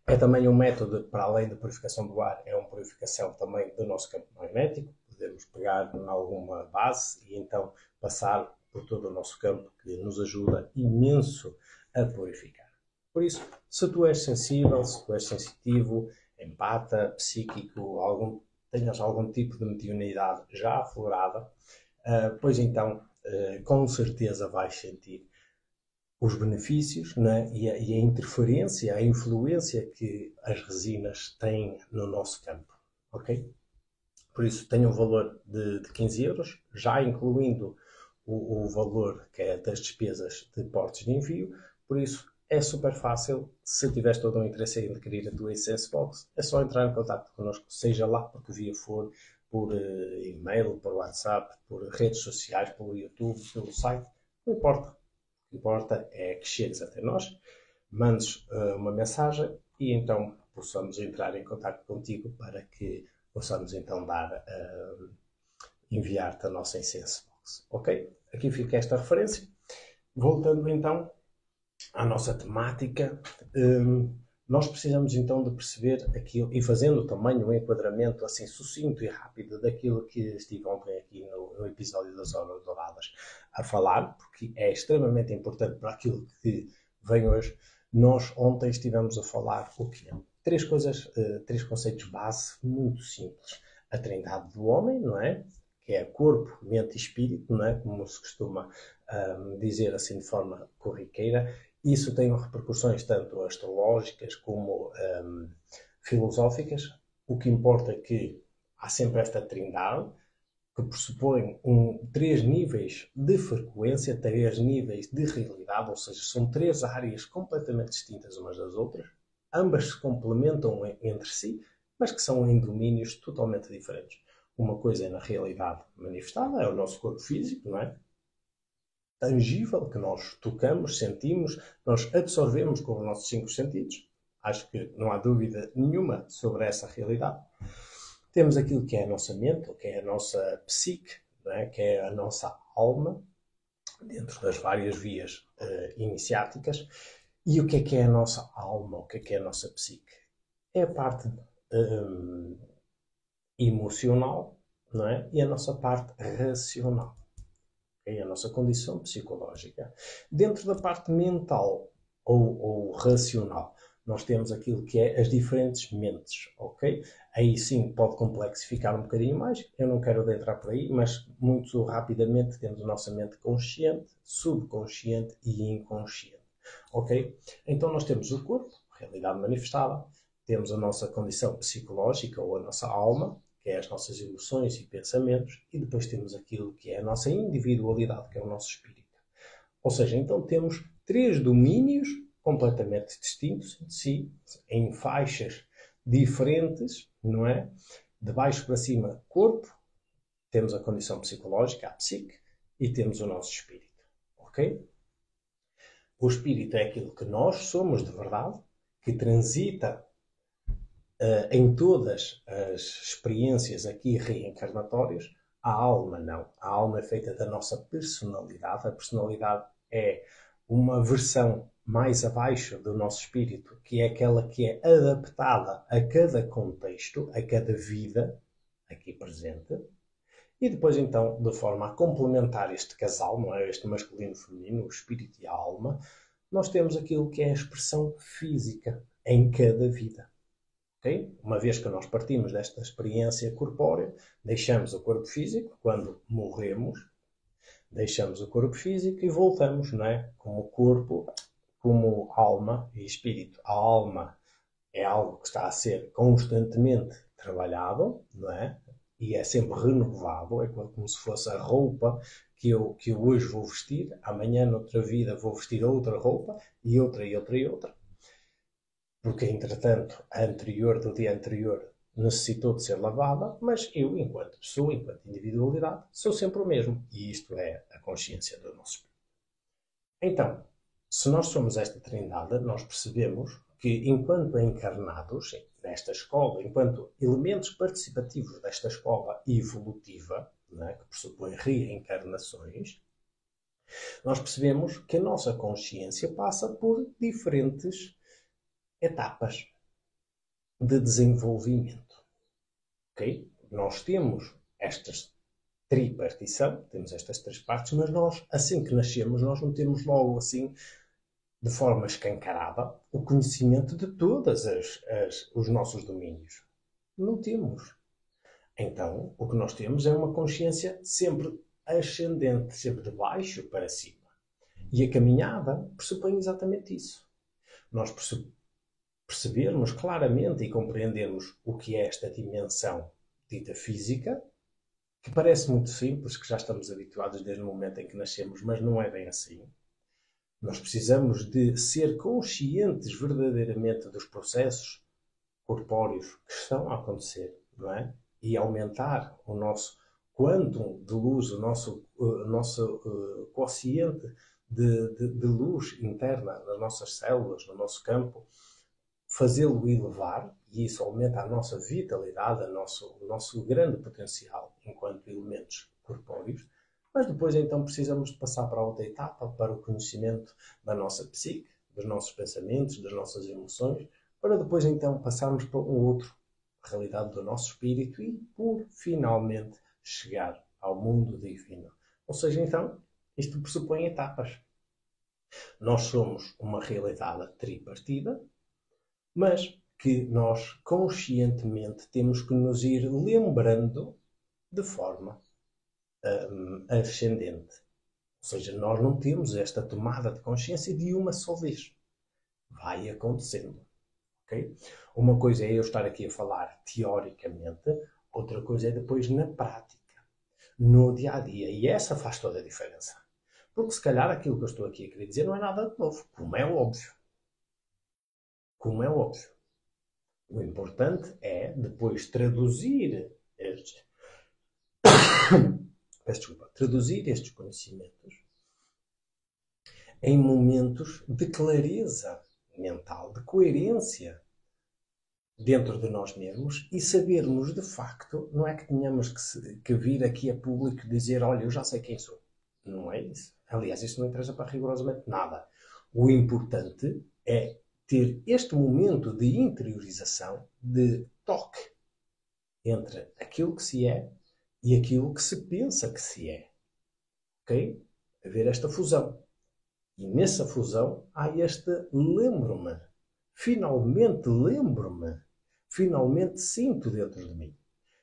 É também um método, para além da purificação do ar, é uma purificação também do nosso campo magnético. Podemos pegar em alguma base e então passar por todo o nosso campo, que nos ajuda imenso a purificar. Por isso, se tu és sensível, se tu és sensitivo, empata, psíquico, tenhas algum tipo de mediunidade já aflorada, pois então, com certeza vais sentir os benefícios, né? e a interferência, a influência que as resinas têm no nosso campo. Ok? Por isso, tem um valor de 15 euros, já incluindo o valor que é das despesas de portos de envio. Por isso, é super fácil. Se tiveres todo o interesse em adquirir a tua Essence Box, é só entrar em contato connosco, seja lá porque via for, por e-mail, por WhatsApp, por redes sociais, pelo YouTube, pelo site, não importa. O que importa é que chegues até nós, mandes uma mensagem e então possamos entrar em contato contigo para que possamos então enviar-te a nossa Essence Box. Ok? Aqui fica esta referência. Voltando então à nossa temática, nós precisamos então de perceber aquilo e fazendo também um enquadramento assim sucinto e rápido daquilo que estive ontem aqui no episódio das Horas Douradas a falar, porque é extremamente importante para aquilo que vem hoje. Nós ontem estivemos a falar o que é? Três conceitos base muito simples. A trindade do homem, não é? Que é corpo, mente e espírito, não é? Como se costuma dizer assim de forma corriqueira. Isso tem repercussões tanto astrológicas como filosóficas. O que importa é que há sempre esta trindade, que pressupõe 3 níveis de frequência, 3 níveis de realidade, ou seja, são 3 áreas completamente distintas umas das outras. Ambas se complementam entre si, mas que são em domínios totalmente diferentes. Uma coisa é na realidade manifestada, é o nosso corpo físico, não é? Tangível, que nós tocamos, sentimos, nós absorvemos com os nossos 5 sentidos. Acho que não há dúvida nenhuma sobre essa realidade. Temos aquilo que é a nossa mente, que é a nossa psique, não é? Que é a nossa alma, dentro das várias vias iniciáticas. E o que é a nossa alma, o que é a nossa psique? É a parte emocional, não é? E a nossa parte racional. É a nossa condição psicológica. Dentro da parte mental ou racional, nós temos aquilo que é as diferentes mentes, ok? Aí sim pode complexificar um bocadinho mais, eu não quero adentrar por aí, mas muito rapidamente temos a nossa mente consciente, subconsciente e inconsciente, ok? Então nós temos o corpo, realidade manifestada, temos a nossa condição psicológica ou a nossa alma, que é as nossas emoções e pensamentos, e depois temos aquilo que é a nossa individualidade, que é o nosso espírito. Ou seja, então temos 3 domínios completamente distintos entre si, em faixas diferentes, não é? De baixo para cima, corpo, temos a condição psicológica, a psique, e temos o nosso espírito, ok? O espírito é aquilo que nós somos de verdade, que transita em todas as experiências aqui reencarnatórias. A alma não. A alma é feita da nossa personalidade. A personalidade é uma versão mais abaixo do nosso espírito, que é aquela que é adaptada a cada contexto, a cada vida aqui presente. E depois, então, de forma a complementar este casal, não é? Este masculino e feminino, o espírito e a alma, nós temos aquilo que é a expressão física em cada vida. Okay? Uma vez que nós partimos desta experiência corpórea, deixamos o corpo físico, quando morremos, deixamos o corpo físico e voltamos, não é? Como corpo, como alma e espírito. A alma é algo que está a ser constantemente trabalhado, não é? E é sempre renovado, é como se fosse a roupa que eu hoje vou vestir, amanhã, noutra vida, vou vestir outra roupa, e outra, e outra, e outra. Porque, entretanto, a anterior do dia anterior necessitou de ser lavada, mas eu, enquanto pessoa, enquanto individualidade, sou sempre o mesmo. E isto é a consciência do nosso espírito. Então, se nós somos esta trindade, nós percebemos que, enquanto encarnados nesta escola, enquanto elementos participativos desta escola evolutiva, né, que pressupõe reencarnações, nós percebemos que a nossa consciência passa por diferentes etapas de desenvolvimento. Okay? Nós temos estas tripartição, temos estas 3 partes, mas nós, assim que nascemos, nós não temos logo assim, de forma escancarada, o conhecimento de todos os nossos domínios. Não temos. Então, o que nós temos é uma consciência sempre ascendente, sempre de baixo para cima. E a caminhada pressupõe exatamente isso. Nós percebermos claramente e compreendermos o que é esta dimensão dita física, que parece muito simples, que já estamos habituados desde o momento em que nascemos, mas não é bem assim. Nós precisamos de ser conscientes verdadeiramente dos processos corpóreos que estão a acontecer, não é? E aumentar o nosso quantum de luz, o nosso quociente de luz interna nas nossas células, no nosso campo, fazê-lo elevar, e isso aumenta a nossa vitalidade, o nosso grande potencial enquanto elementos corpóreos. Mas depois então precisamos de passar para a outra etapa, para o conhecimento da nossa psique, dos nossos pensamentos, das nossas emoções, para depois então passarmos para um outro, a realidade do nosso espírito, e por finalmente chegar ao mundo divino. Ou seja, então, isto pressupõe etapas. Nós somos uma realidade tripartida, mas que nós conscientemente temos que nos ir lembrando de forma ascendente. Ou seja, nós não temos esta tomada de consciência de uma só vez. Vai acontecendo. Okay? Uma coisa é eu estar aqui a falar teoricamente, outra coisa é depois na prática, no dia a dia. E essa faz toda a diferença. Porque se calhar aquilo que eu estou aqui a querer dizer não é nada de novo, como é óbvio. Como é óbvio. O importante é depois traduzir estes conhecimentos em momentos de clareza mental, de coerência dentro de nós mesmos, e sabermos de facto, não é que tenhamos que vir aqui a público dizer, olha, eu já sei quem sou. Não é isso. Aliás, isso não interessa para rigorosamente nada. O importante é ter este momento de interiorização, de toque entre aquilo que se é e aquilo que se pensa que se é. Ok? Haver esta fusão. E nessa fusão há este lembro-me. Finalmente lembro-me. Finalmente sinto dentro de mim.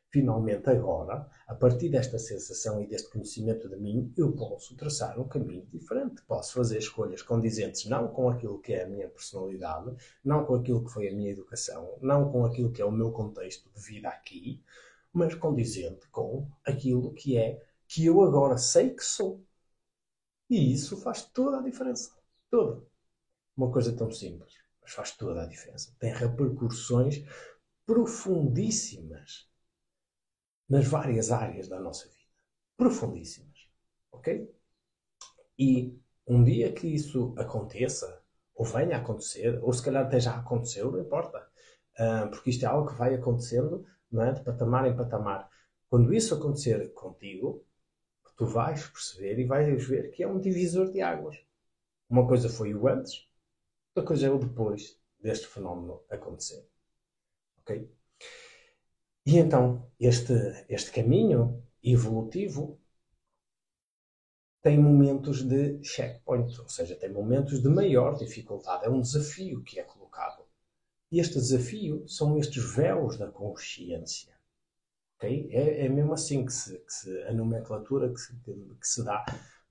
Finalmente agora, a partir desta sensação e deste conhecimento de mim, eu posso traçar um caminho diferente. Posso fazer escolhas condizentes não com aquilo que é a minha personalidade, não com aquilo que foi a minha educação, não com aquilo que é o meu contexto de vida aqui, mas condizente com aquilo que eu agora sei que sou. E isso faz toda a diferença. Toda. Uma coisa tão simples, mas faz toda a diferença. Tem repercussões profundíssimas nas várias áreas da nossa vida. Profundíssimas. Ok? E um dia que isso aconteça, ou venha a acontecer, ou se calhar até já aconteceu, não importa. Porque isto é algo que vai acontecendo, não é? De patamar em patamar. Quando isso acontecer contigo, tu vais perceber e vais ver que é um divisor de águas. Uma coisa foi o antes, outra coisa é o depois deste fenómeno acontecer. Ok? E então, este caminho evolutivo tem momentos de checkpoint, ou seja, tem momentos de maior dificuldade. É um desafio que é colocado. E este desafio são estes véus da consciência. Okay? É mesmo assim a nomenclatura que se dá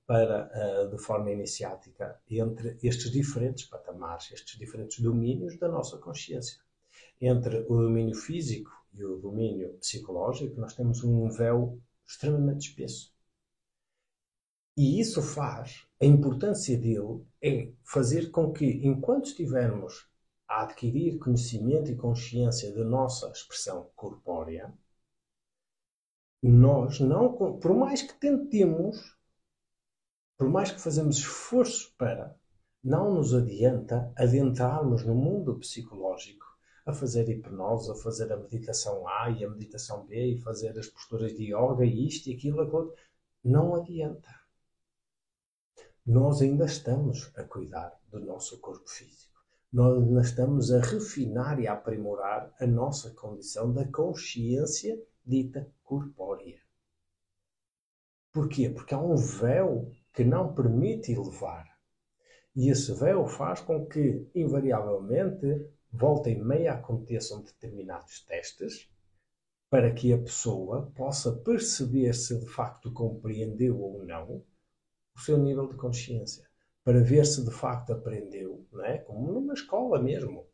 para, de forma iniciática entre estes diferentes patamares, estes diferentes domínios da nossa consciência. Entre o domínio físico e o domínio psicológico, nós temos um véu extremamente espesso. E isso a importância dele é fazer com que, enquanto estivermos a adquirir conhecimento e consciência da nossa expressão corpórea, nós não, por mais que tentemos, por mais que fazemos esforço para, não nos adianta adentrarmos no mundo psicológico a fazer hipnose, a fazer a meditação A e a meditação B e fazer as posturas de yoga e isto e aquilo, aquilo. Não adianta. Nós ainda estamos a cuidar do nosso corpo físico. Nós ainda estamos a refinar e a aprimorar a nossa condição da consciência dita corpórea. Porquê? Porque há um véu que não permite elevar. E esse véu faz com que, invariavelmente, volta e meia aconteçam determinados testes para que a pessoa possa perceber se de facto compreendeu ou não o seu nível de consciência. Para ver se de facto aprendeu, não é? Como numa escola mesmo.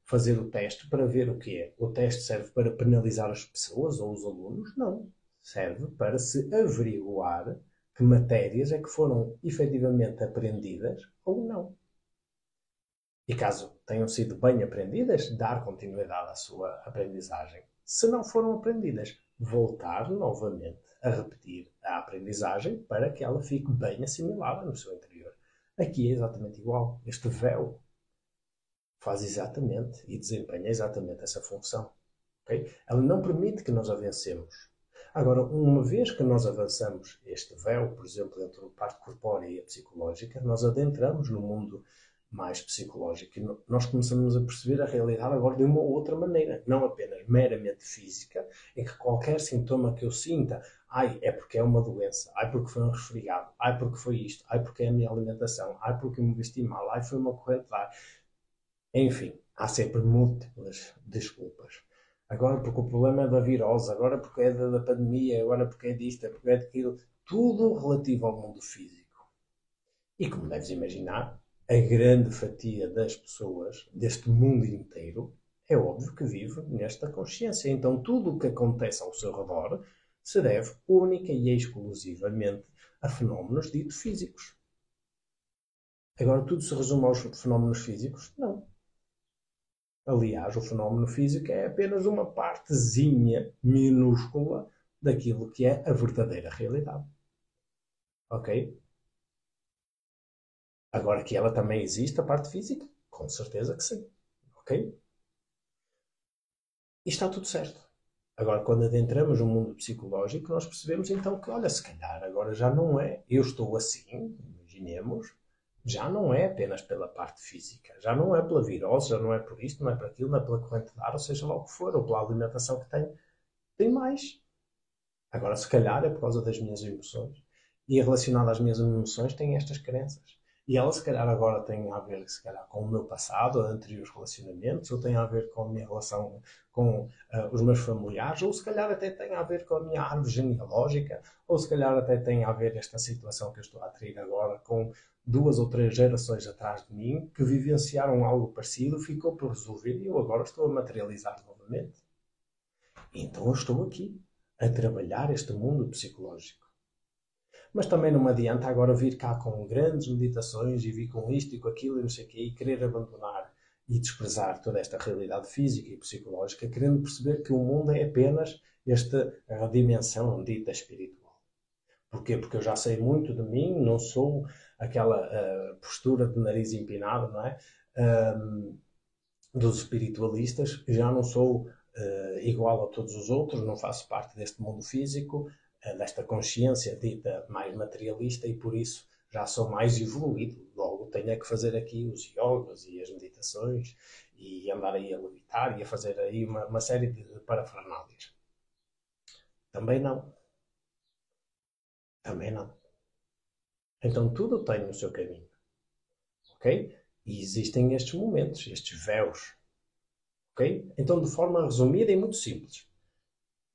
Fazer o teste para ver o que é. O teste serve para penalizar as pessoas ou os alunos? Não. Serve para se averiguar que matérias é que foram efetivamente aprendidas ou não. E caso tenham sido bem aprendidas, dar continuidade à sua aprendizagem. Se não foram aprendidas, voltar novamente a repetir a aprendizagem para que ela fique bem assimilada no seu interior. Aqui é exatamente igual. Este véu faz exatamente e desempenha exatamente essa função. Okay? Ela não permite que nós avancemos. Agora, uma vez que nós avançamos este véu, por exemplo, entre a parte corpórea e a psicológica, nós adentramos no mundo mais psicológico e nós começamos a perceber a realidade agora de uma outra maneira, não apenas meramente física, em que qualquer sintoma que eu sinta, é porque é uma doença, porque foi um resfriado, porque foi isto, porque é a minha alimentação, porque eu me vesti mal, foi uma corrente de ar. Enfim, há sempre múltiplas desculpas. Agora porque o problema é da virose, agora porque é da pandemia, agora porque é disto, porque é daquilo. Tudo relativo ao mundo físico. E como deves imaginar, a grande fatia das pessoas deste mundo inteiro é óbvio que vive nesta consciência. Então tudo o que acontece ao seu redor se deve única e exclusivamente a fenómenos ditos físicos. Agora tudo se resume aos fenómenos físicos? Não. Aliás, o fenómeno físico é apenas uma partezinha minúscula daquilo que é a verdadeira realidade. Ok? Agora que ela também existe, a parte física? Com certeza que sim. Ok? E está tudo certo. Agora, quando adentramos no mundo psicológico, nós percebemos então que, olha, se calhar agora já não é. Eu estou assim, imaginemos, já não é apenas pela parte física, já não é pela virose, já não é por isto, não é por aquilo, não é pela corrente de ar, ou seja lá o que for, ou pela alimentação que tenho. Tem mais. Agora, se calhar é por causa das minhas emoções. E relacionado às minhas emoções tem estas crenças. E elas, se calhar, agora têm a ver, se calhar, com o meu passado, anteriores relacionamentos, ou têm a ver com a minha relação com os meus familiares, ou se calhar até tem a ver com a minha árvore genealógica, ou se calhar até tem a ver esta situação que eu estou a atrair agora com 2 ou 3 gerações atrás de mim que vivenciaram algo parecido, ficou por resolver e eu agora estou a materializar novamente. Então eu estou aqui a trabalhar este mundo psicológico. Mas também não me adianta agora vir cá com grandes meditações e vir com isto e com aquilo e não sei o quê e querer abandonar e desprezar toda esta realidade física e psicológica, querendo perceber que o mundo é apenas esta dimensão dita espiritual. Porquê? Porque eu já sei muito de mim, não sou aquela postura de nariz empinado, não é? Dos espiritualistas, já não sou igual a todos os outros, não faço parte deste mundo físico, desta consciência dita mais materialista e por isso já sou mais evoluído. Logo tenho que fazer aqui os yogas e as meditações e andar aí a levitar e a fazer aí uma série de parafernálias. Também não. Também não. Então tudo tem o seu caminho. Ok? E existem estes momentos, estes véus. Ok? Então, de forma resumida e muito simples,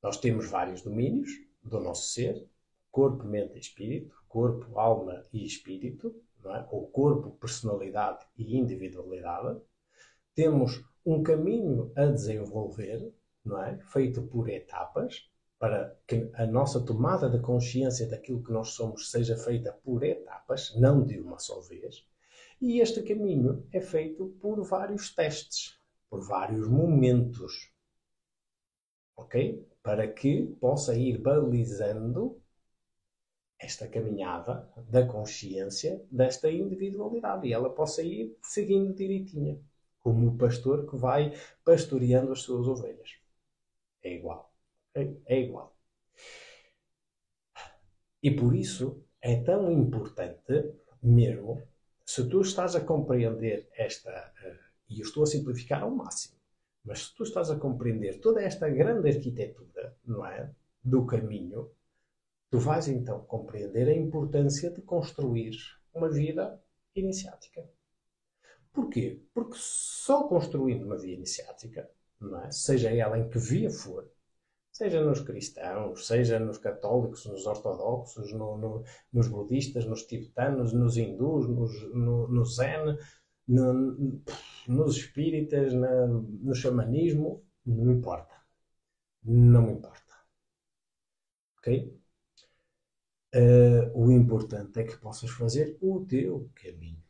nós temos vários domínios do nosso ser: corpo, mente e espírito, corpo, alma e espírito, não é? Ou corpo, personalidade e individualidade. Temos um caminho a desenvolver, não é? Feito por etapas, para que a nossa tomada de consciência daquilo que nós somos seja feita por etapas, não de uma só vez. E este caminho é feito por vários testes, por vários momentos. Ok? Para que possa ir balizando esta caminhada da consciência desta individualidade e ela possa ir seguindo direitinha, como o pastor que vai pastoreando as suas ovelhas. É igual. É igual. E por isso é tão importante mesmo, se tu estás a compreender esta, e eu estou a simplificar ao máximo, mas se tu estás a compreender toda esta grande arquitetura, não é? Do caminho, tu vais então compreender a importância de construir uma vida iniciática. Porquê? Porque só construindo uma vida iniciática, não é? Seja ela em que via for, seja nos cristãos, seja nos católicos, nos ortodoxos, nos budistas, nos tibetanos, nos hindus, no zen, nos espíritas, no xamanismo, não me importa. Não me importa. Ok? O importante é que possas fazer o teu caminho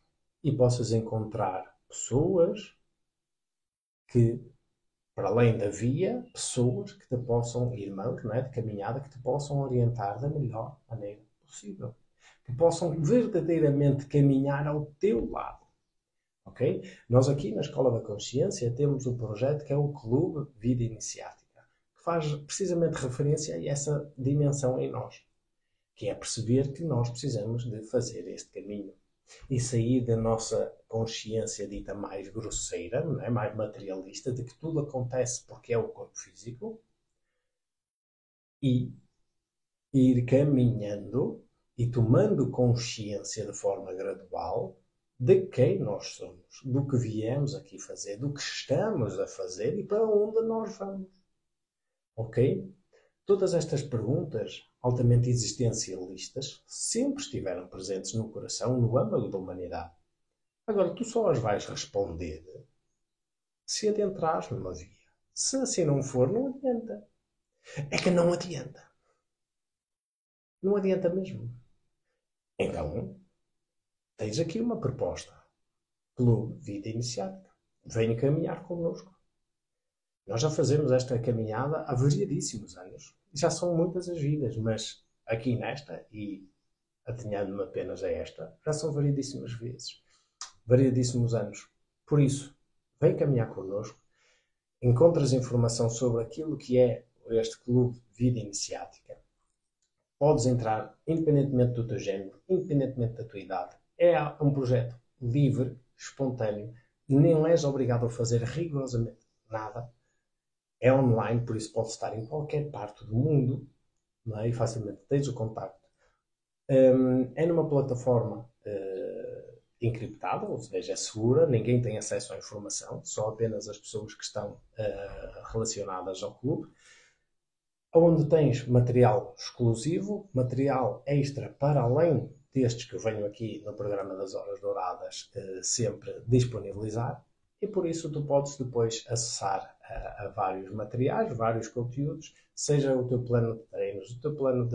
e possas encontrar pessoas que, para além da via, pessoas que te possam, irmãos, não é, de caminhada, que te possam orientar da melhor maneira possível. Que possam verdadeiramente caminhar ao teu lado. Ok? Nós aqui na Escola da Consciência temos um projeto que é o Clube Vida Iniciática, que faz precisamente referência a essa dimensão em nós, que é perceber que nós precisamos de fazer este caminho e sair da nossa consciência dita mais grosseira, não é? Mais materialista, de que tudo acontece porque é o corpo físico, e ir caminhando e tomando consciência de forma gradual de quem nós somos, do que viemos aqui fazer, do que estamos a fazer e para onde nós vamos. Ok? Todas estas perguntas altamente existencialistas sempre estiveram presentes no coração, no âmago da humanidade. Agora, tu só as vais responder se adentrares numa via. Se assim não for, não adianta. É que não adianta. Não adianta mesmo. Então, tens aqui uma proposta. Clube Vida Iniciática. Venha caminhar connosco. Nós já fazemos esta caminhada há variadíssimos anos. Já são muitas as vidas, mas aqui nesta, e atinhando-me apenas a esta, já são variadíssimas vezes. Variadíssimos anos. Por isso, vem caminhar connosco. Encontras informação sobre aquilo que é este Clube Vida Iniciática. Podes entrar independentemente do teu género, independentemente da tua idade. É um projeto livre, espontâneo. Nem és obrigado a fazer rigorosamente nada. É online, por isso pode estar em qualquer parte do mundo, não é? E facilmente tens o contacto. É numa plataforma encriptada, ou seja, é segura, ninguém tem acesso à informação, só apenas as pessoas que estão relacionadas ao clube, onde tens material exclusivo, material extra para além destes que eu venho aqui no programa das Horas Douradas sempre disponibilizar. E por isso tu podes depois acessar a vários materiais, vários conteúdos, seja o teu plano de treinos, o teu plano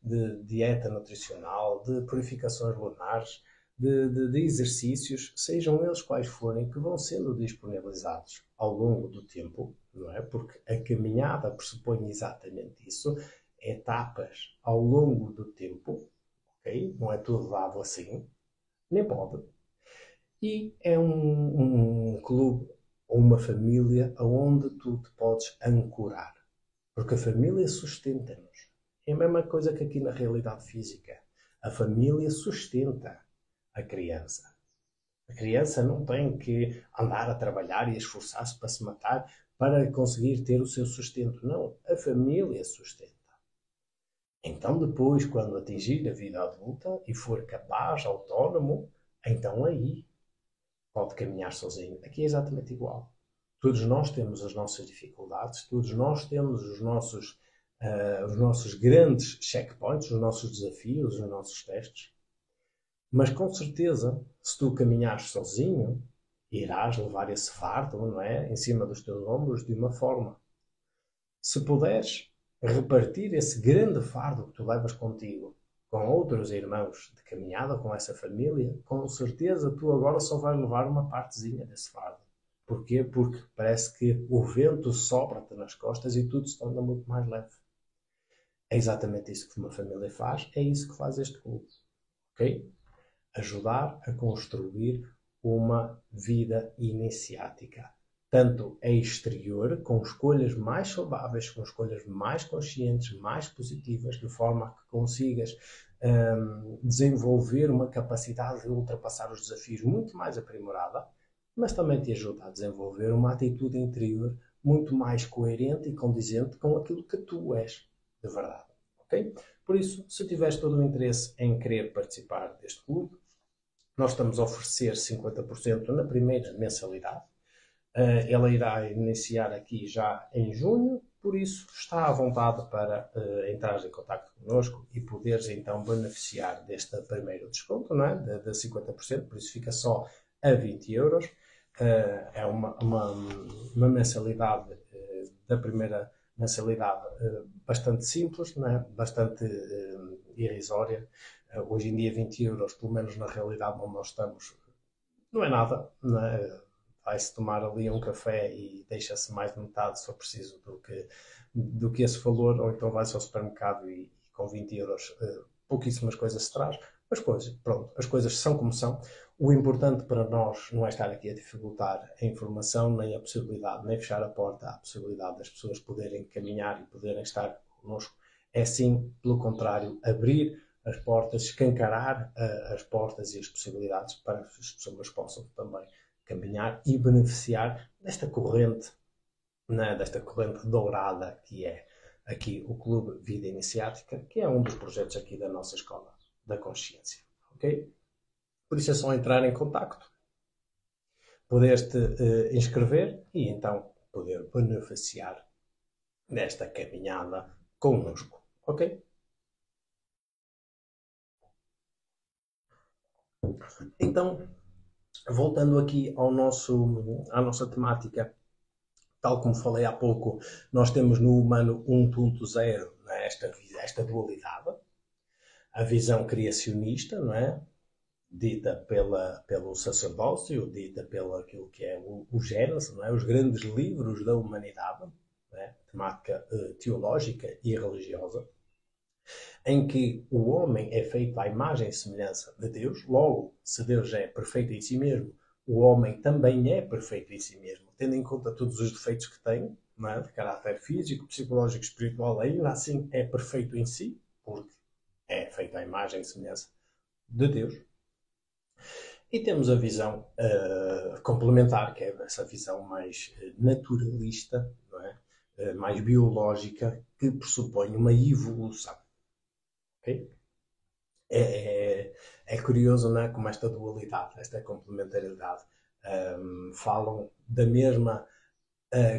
de dieta nutricional, de purificações lunares, de exercícios, sejam eles quais forem, que vão sendo disponibilizados ao longo do tempo, não é? Porque a caminhada pressupõe exatamente isso, etapas ao longo do tempo, ok? Não é tudo dado assim, nem pode. E é um clube ou uma família onde tu te podes ancorar. Porque a família sustenta-nos. É a mesma coisa que aqui na realidade física. A família sustenta a criança. A criança não tem que andar a trabalhar e esforçar-se para se matar para conseguir ter o seu sustento. Não, a família sustenta. Então depois, quando atingir a vida adulta e for capaz, autónomo, então aí pode caminhar sozinho. Aqui é exatamente igual. Todos nós temos as nossas dificuldades, todos nós temos os nossos grandes checkpoints, os nossos desafios, os nossos testes. Mas com certeza, se tu caminhares sozinho, irás levar esse fardo, não é? Em cima dos teus ombros de uma forma. Se puderes repartir esse grande fardo que tu levas contigo com outros irmãos de caminhada, com essa família, com certeza tu agora só vais levar uma partezinha desse fardo. Porquê? Porque parece que o vento sopra-te nas costas e tudo se torna muito mais leve. É exatamente isso que uma família faz, é isso que faz este clube. Ok? Ajudar a construir uma vida iniciática. Tanto exterior, com escolhas mais saudáveis, com escolhas mais conscientes, mais positivas, de forma a que consigas desenvolver uma capacidade de ultrapassar os desafios muito mais aprimorada, mas também te ajuda a desenvolver uma atitude interior muito mais coerente e condizente com aquilo que tu és de verdade. Okay? Por isso, se tiveres todo o interesse em querer participar deste clube, nós estamos a oferecer 50% na primeira mensalidade. Ela irá iniciar aqui já em junho, por isso está à vontade para entrar em contato connosco e poderes então beneficiar deste primeiro desconto, não é? De 50%, por isso fica só a 20 euros. É uma mensalidade da primeira mensalidade bastante simples, não é? Bastante irrisória. Hoje em dia 20 euros, pelo menos na realidade onde nós estamos, não é nada, não é? Vai-se tomar ali um café e deixa-se mais de metade, se for preciso, do que esse valor, ou então vai-se ao supermercado e com 20 euros pouquíssimas coisas se traz. Mas pronto, as coisas são como são. O importante para nós não é estar aqui a dificultar a informação, nem a possibilidade, nem fechar a porta à possibilidade das pessoas poderem caminhar e poderem estar connosco. É sim, pelo contrário, abrir as portas, escancarar as portas e as possibilidades para que as pessoas possam também caminhar e beneficiar desta corrente, né, desta corrente dourada que é aqui o Clube Vida Iniciática, que é um dos projetos aqui da nossa Escola da Consciência. Ok? Por isso é só entrar em contacto, poderes-te inscrever e então poder beneficiar desta caminhada connosco. Ok? Então, voltando aqui à nossa temática, tal como falei há pouco, nós temos no humano 1.0, né, esta dualidade, a visão criacionista, não é? Dita pelo sacerdócio, dita pelo aquilo que é o Gênesis, não é? Os grandes livros da humanidade, não é? Temática teológica e religiosa, em que o homem é feito à imagem e semelhança de Deus. Logo, se Deus é perfeito em si mesmo, o homem também é perfeito em si mesmo, tendo em conta todos os defeitos que tem, não é? De caráter físico, psicológico, espiritual, ainda assim é perfeito em si, porque é feito à imagem e semelhança de Deus. E temos a visão complementar, que é essa visão mais naturalista, não é? Mais biológica, que pressupõe uma evolução. Okay? É curioso, não é? Como esta dualidade, esta complementaridade falam da mesma,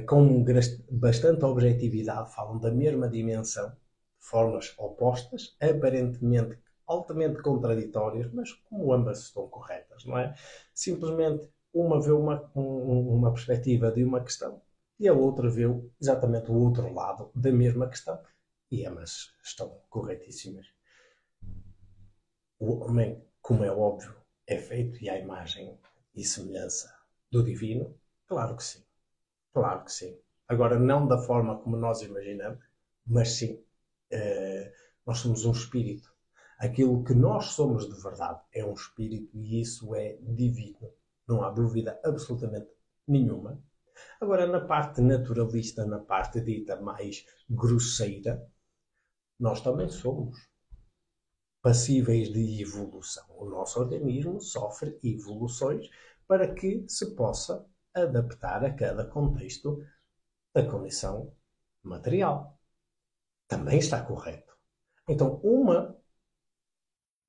com bastante objetividade, falam da mesma dimensão, de formas opostas, aparentemente altamente contraditórias, mas como ambas estão corretas, não é? Simplesmente uma vê uma perspectiva de uma questão e a outra vê exatamente o outro lado da mesma questão. E ambas estão corretíssimas. O homem, como é óbvio, é feito e à imagem e semelhança do divino? Claro que sim. Claro que sim. Agora, não da forma como nós imaginamos, mas sim, nós somos um espírito. Aquilo que nós somos de verdade é um espírito e isso é divino. Não há dúvida absolutamente nenhuma. Agora, na parte naturalista, na parte dita mais grosseira, nós também somos passíveis de evolução. O nosso organismo sofre evoluções para que se possa adaptar a cada contexto da condição material. Também está correto. Então, uma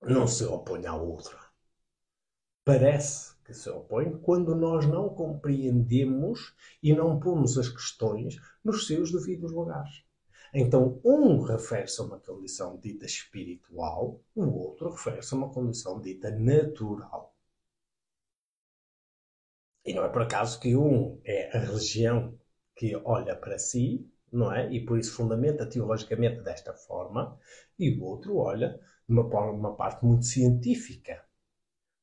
não se opõe à outra. Parece que se opõe quando nós não compreendemos e não pomos as questões nos seus devidos lugares. Então, um refere-se a uma condição dita espiritual, o outro refere-se a uma condição dita natural. E não é por acaso que um é a religião que olha para si, não é? E por isso fundamenta teologicamente desta forma, e o outro olha de uma parte muito científica,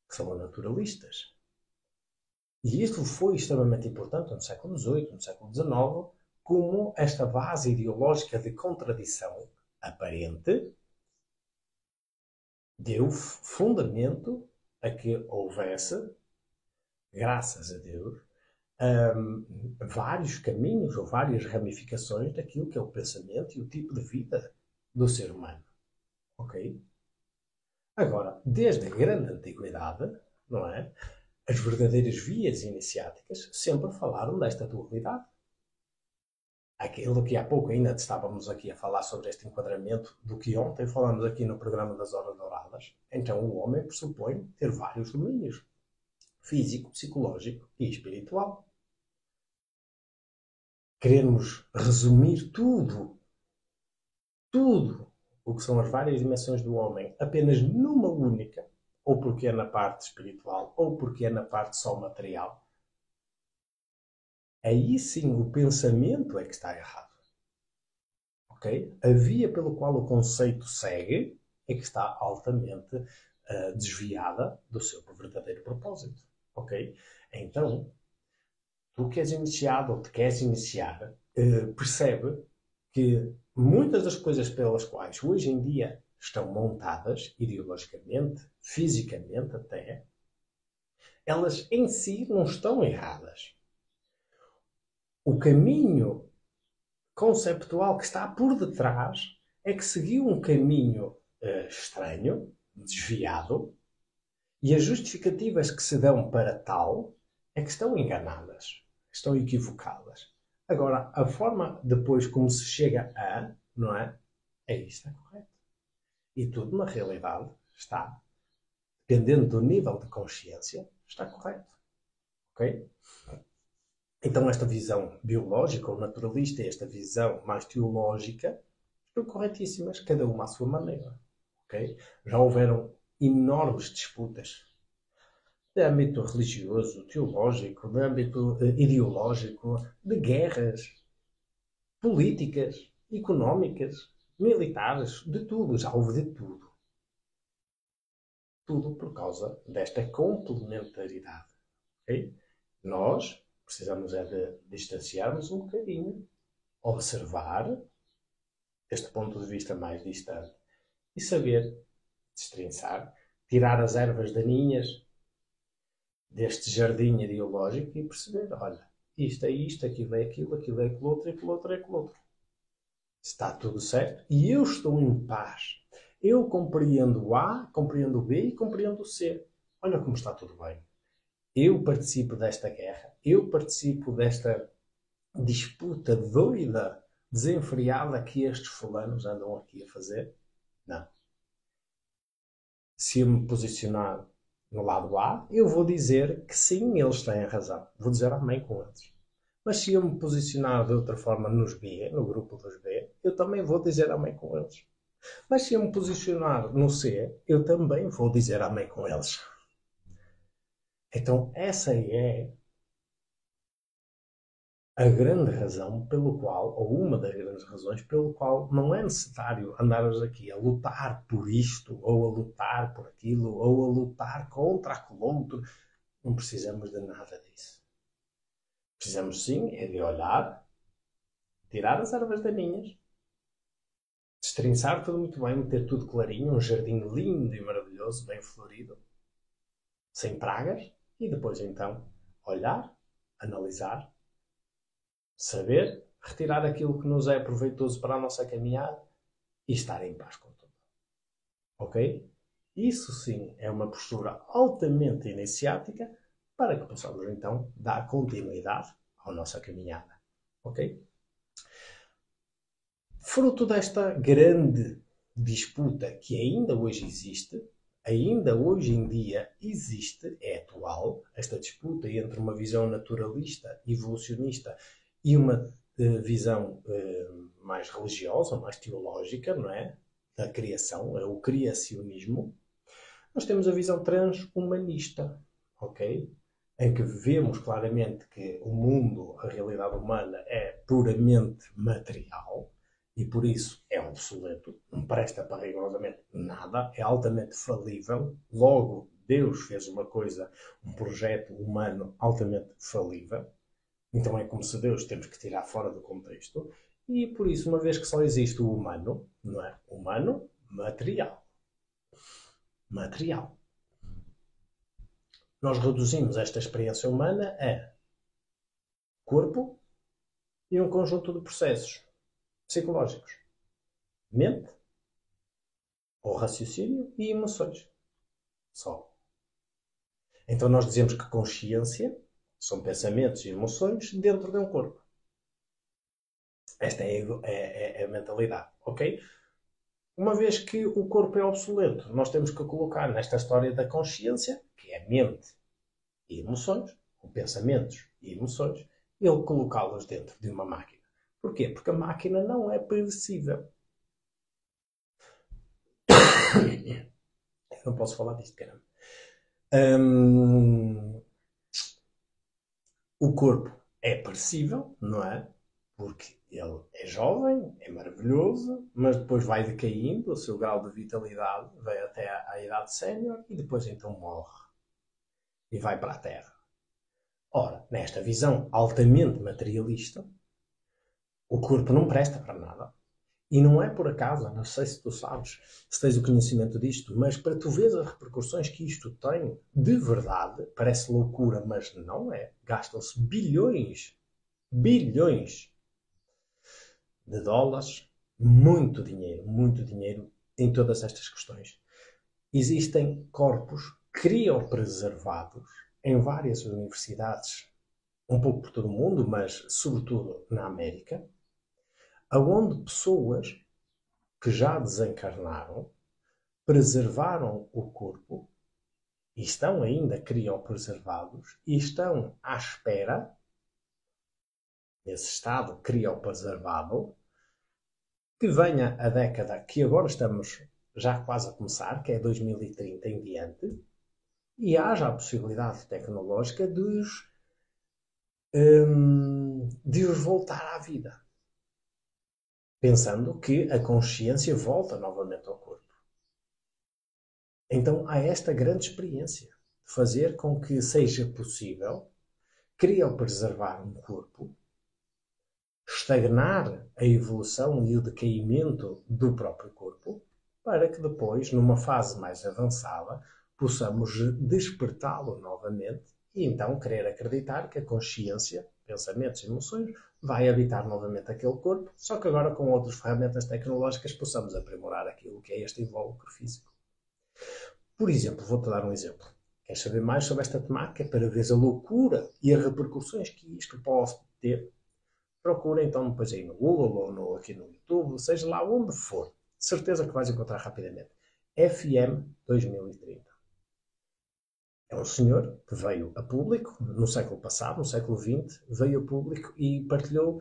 que são os naturalistas. E isto foi extremamente importante no século XVIII, no século XIX, como esta base ideológica de contradição aparente deu fundamento a que houvesse, graças a Deus, vários caminhos ou várias ramificações daquilo que é o pensamento e o tipo de vida do ser humano. Ok? Agora, desde a grande antiguidade, não é? As verdadeiras vias iniciáticas sempre falaram desta dualidade. Aquilo que há pouco ainda estávamos aqui a falar sobre este enquadramento do que ontem falamos aqui no programa das Horas Douradas. Então o homem pressupõe ter vários domínios. Físico, psicológico e espiritual. Queremos resumir tudo o que são as várias dimensões do homem apenas numa única, ou porque é na parte espiritual, ou porque é na parte só material. Aí sim o pensamento é que está errado. Okay? A via pelo qual o conceito segue é que está altamente desviada do seu verdadeiro propósito. Okay? Então, tu que és iniciado ou te queres iniciar, percebe que muitas das coisas pelas quais hoje em dia estão montadas, ideologicamente, fisicamente até, elas em si não estão erradas. O caminho conceptual que está por detrás é que seguiu um caminho estranho, desviado, e as justificativas que se dão para tal é que estão enganadas, estão equivocadas. Agora, a forma depois como se chega a, não é? É isto, é correto. E tudo, na realidade, está, dependendo do nível de consciência, está correto. Ok? Então esta visão biológica ou naturalista e esta visão mais teológica estão corretíssimas, cada uma à sua maneira. Okay? Já houveram enormes disputas de âmbito religioso, teológico, de âmbito ideológico, de guerras políticas, económicas, militares, de tudo, já houve de tudo. Tudo por causa desta complementaridade. Okay? Nós precisamos é de distanciarmos um bocadinho, observar este ponto de vista mais distante e saber destrinçar, tirar as ervas daninhas deste jardim ideológico e perceber, olha, isto é isto, aquilo é aquilo, aquilo é aquilo outro, aquilo outro é aquilo outro. Está tudo certo e eu estou em paz. Eu compreendo o A, compreendo o B e compreendo o C. Olha como está tudo bem. Eu participo desta guerra, eu participo desta disputa doida, desenfreada que estes fulanos andam aqui a fazer. Não. Se eu me posicionar no lado A, eu vou dizer que sim, eles têm razão. Vou dizer amém com eles. Mas se eu me posicionar de outra forma nos B, no grupo dos B, eu também vou dizer amém com eles. Mas se eu me posicionar no C, eu também vou dizer amém com eles. Então, essa é a grande razão pelo qual, ou uma das grandes razões pelo qual não é necessário andarmos aqui a lutar por isto, ou a lutar por aquilo, ou a lutar contra aquele outro. Não precisamos de nada disso. Precisamos sim é de olhar, tirar as ervas daninhas, destrinçar tudo muito bem, meter tudo clarinho, um jardim lindo e maravilhoso, bem florido, sem pragas, e depois então olhar, analisar, saber, retirar aquilo que nos é proveitoso para a nossa caminhada e estar em paz com tudo. Ok? Isso sim é uma postura altamente iniciática para que possamos então dar continuidade à nossa caminhada. Ok? Fruto desta grande disputa que ainda hoje existe, ainda hoje em dia existe, é atual, esta disputa entre uma visão naturalista, evolucionista e uma visão mais religiosa, mais teológica, não é? Da criação, é o criacionismo. Nós temos a visão transhumanista, ok? Em que vemos claramente que o mundo, a realidade humana, é puramente material e por isso é obsoleto, não presta para rigorosamente nada, é altamente falível. Logo, Deus fez uma coisa, um projeto humano altamente falível. Então é como se Deus temos que tirar fora do contexto. E por isso, uma vez que só existe o humano, não é? Humano, material. Material. Nós reduzimos esta experiência humana a corpo e um conjunto de processos psicológicos. Mente, ou raciocínio e emoções. Só. Então nós dizemos que consciência são pensamentos e emoções dentro de um corpo. Esta é a mentalidade, ok? Uma vez que o corpo é obsoleto, nós temos que colocar nesta história da consciência, que é mente e emoções, ou pensamentos e emoções, ele colocá-los dentro de uma máquina. Porquê? Porque a máquina não é perecível. Eu não posso falar disto, caramba. O corpo é perecível, não é? Porque ele é jovem, é maravilhoso, mas depois vai decaindo, o seu grau de vitalidade vai até à idade sénior e depois então morre e vai para a Terra. Ora, nesta visão altamente materialista, o corpo não presta para nada. E não é por acaso, não sei se tu sabes, se tens o conhecimento disto, mas para tu veres as repercussões que isto tem, de verdade, parece loucura, mas não é. Gastam-se bilhões de dólares, muito dinheiro em todas estas questões. Existem corpos criopreservados em várias universidades, um pouco por todo o mundo, mas sobretudo na América, onde pessoas que já desencarnaram preservaram o corpo e estão ainda criopreservados e estão à espera, nesse estado criopreservado, que venha a década que agora estamos já quase a começar, que é 2030 em diante, e haja a possibilidade tecnológica de os voltar à vida. Pensando que a consciência volta novamente ao corpo. Então há esta grande experiência de fazer com que seja possível criopreservar um corpo, estagnar a evolução e o decaimento do próprio corpo, para que depois, numa fase mais avançada, possamos despertá-lo novamente e então querer acreditar que a consciência, pensamentos e emoções vai habitar novamente aquele corpo, só que agora com outras ferramentas tecnológicas possamos aprimorar aquilo que é este invólucro físico. Por exemplo, vou-te dar um exemplo. Queres saber mais sobre esta temática para ver a loucura e as repercussões que isto pode ter? Procura então depois aí no Google ou aqui no YouTube, seja lá onde for. Certeza que vais encontrar rapidamente. FM 2030. É um senhor que veio a público no século passado, no século XX, veio a público e partilhou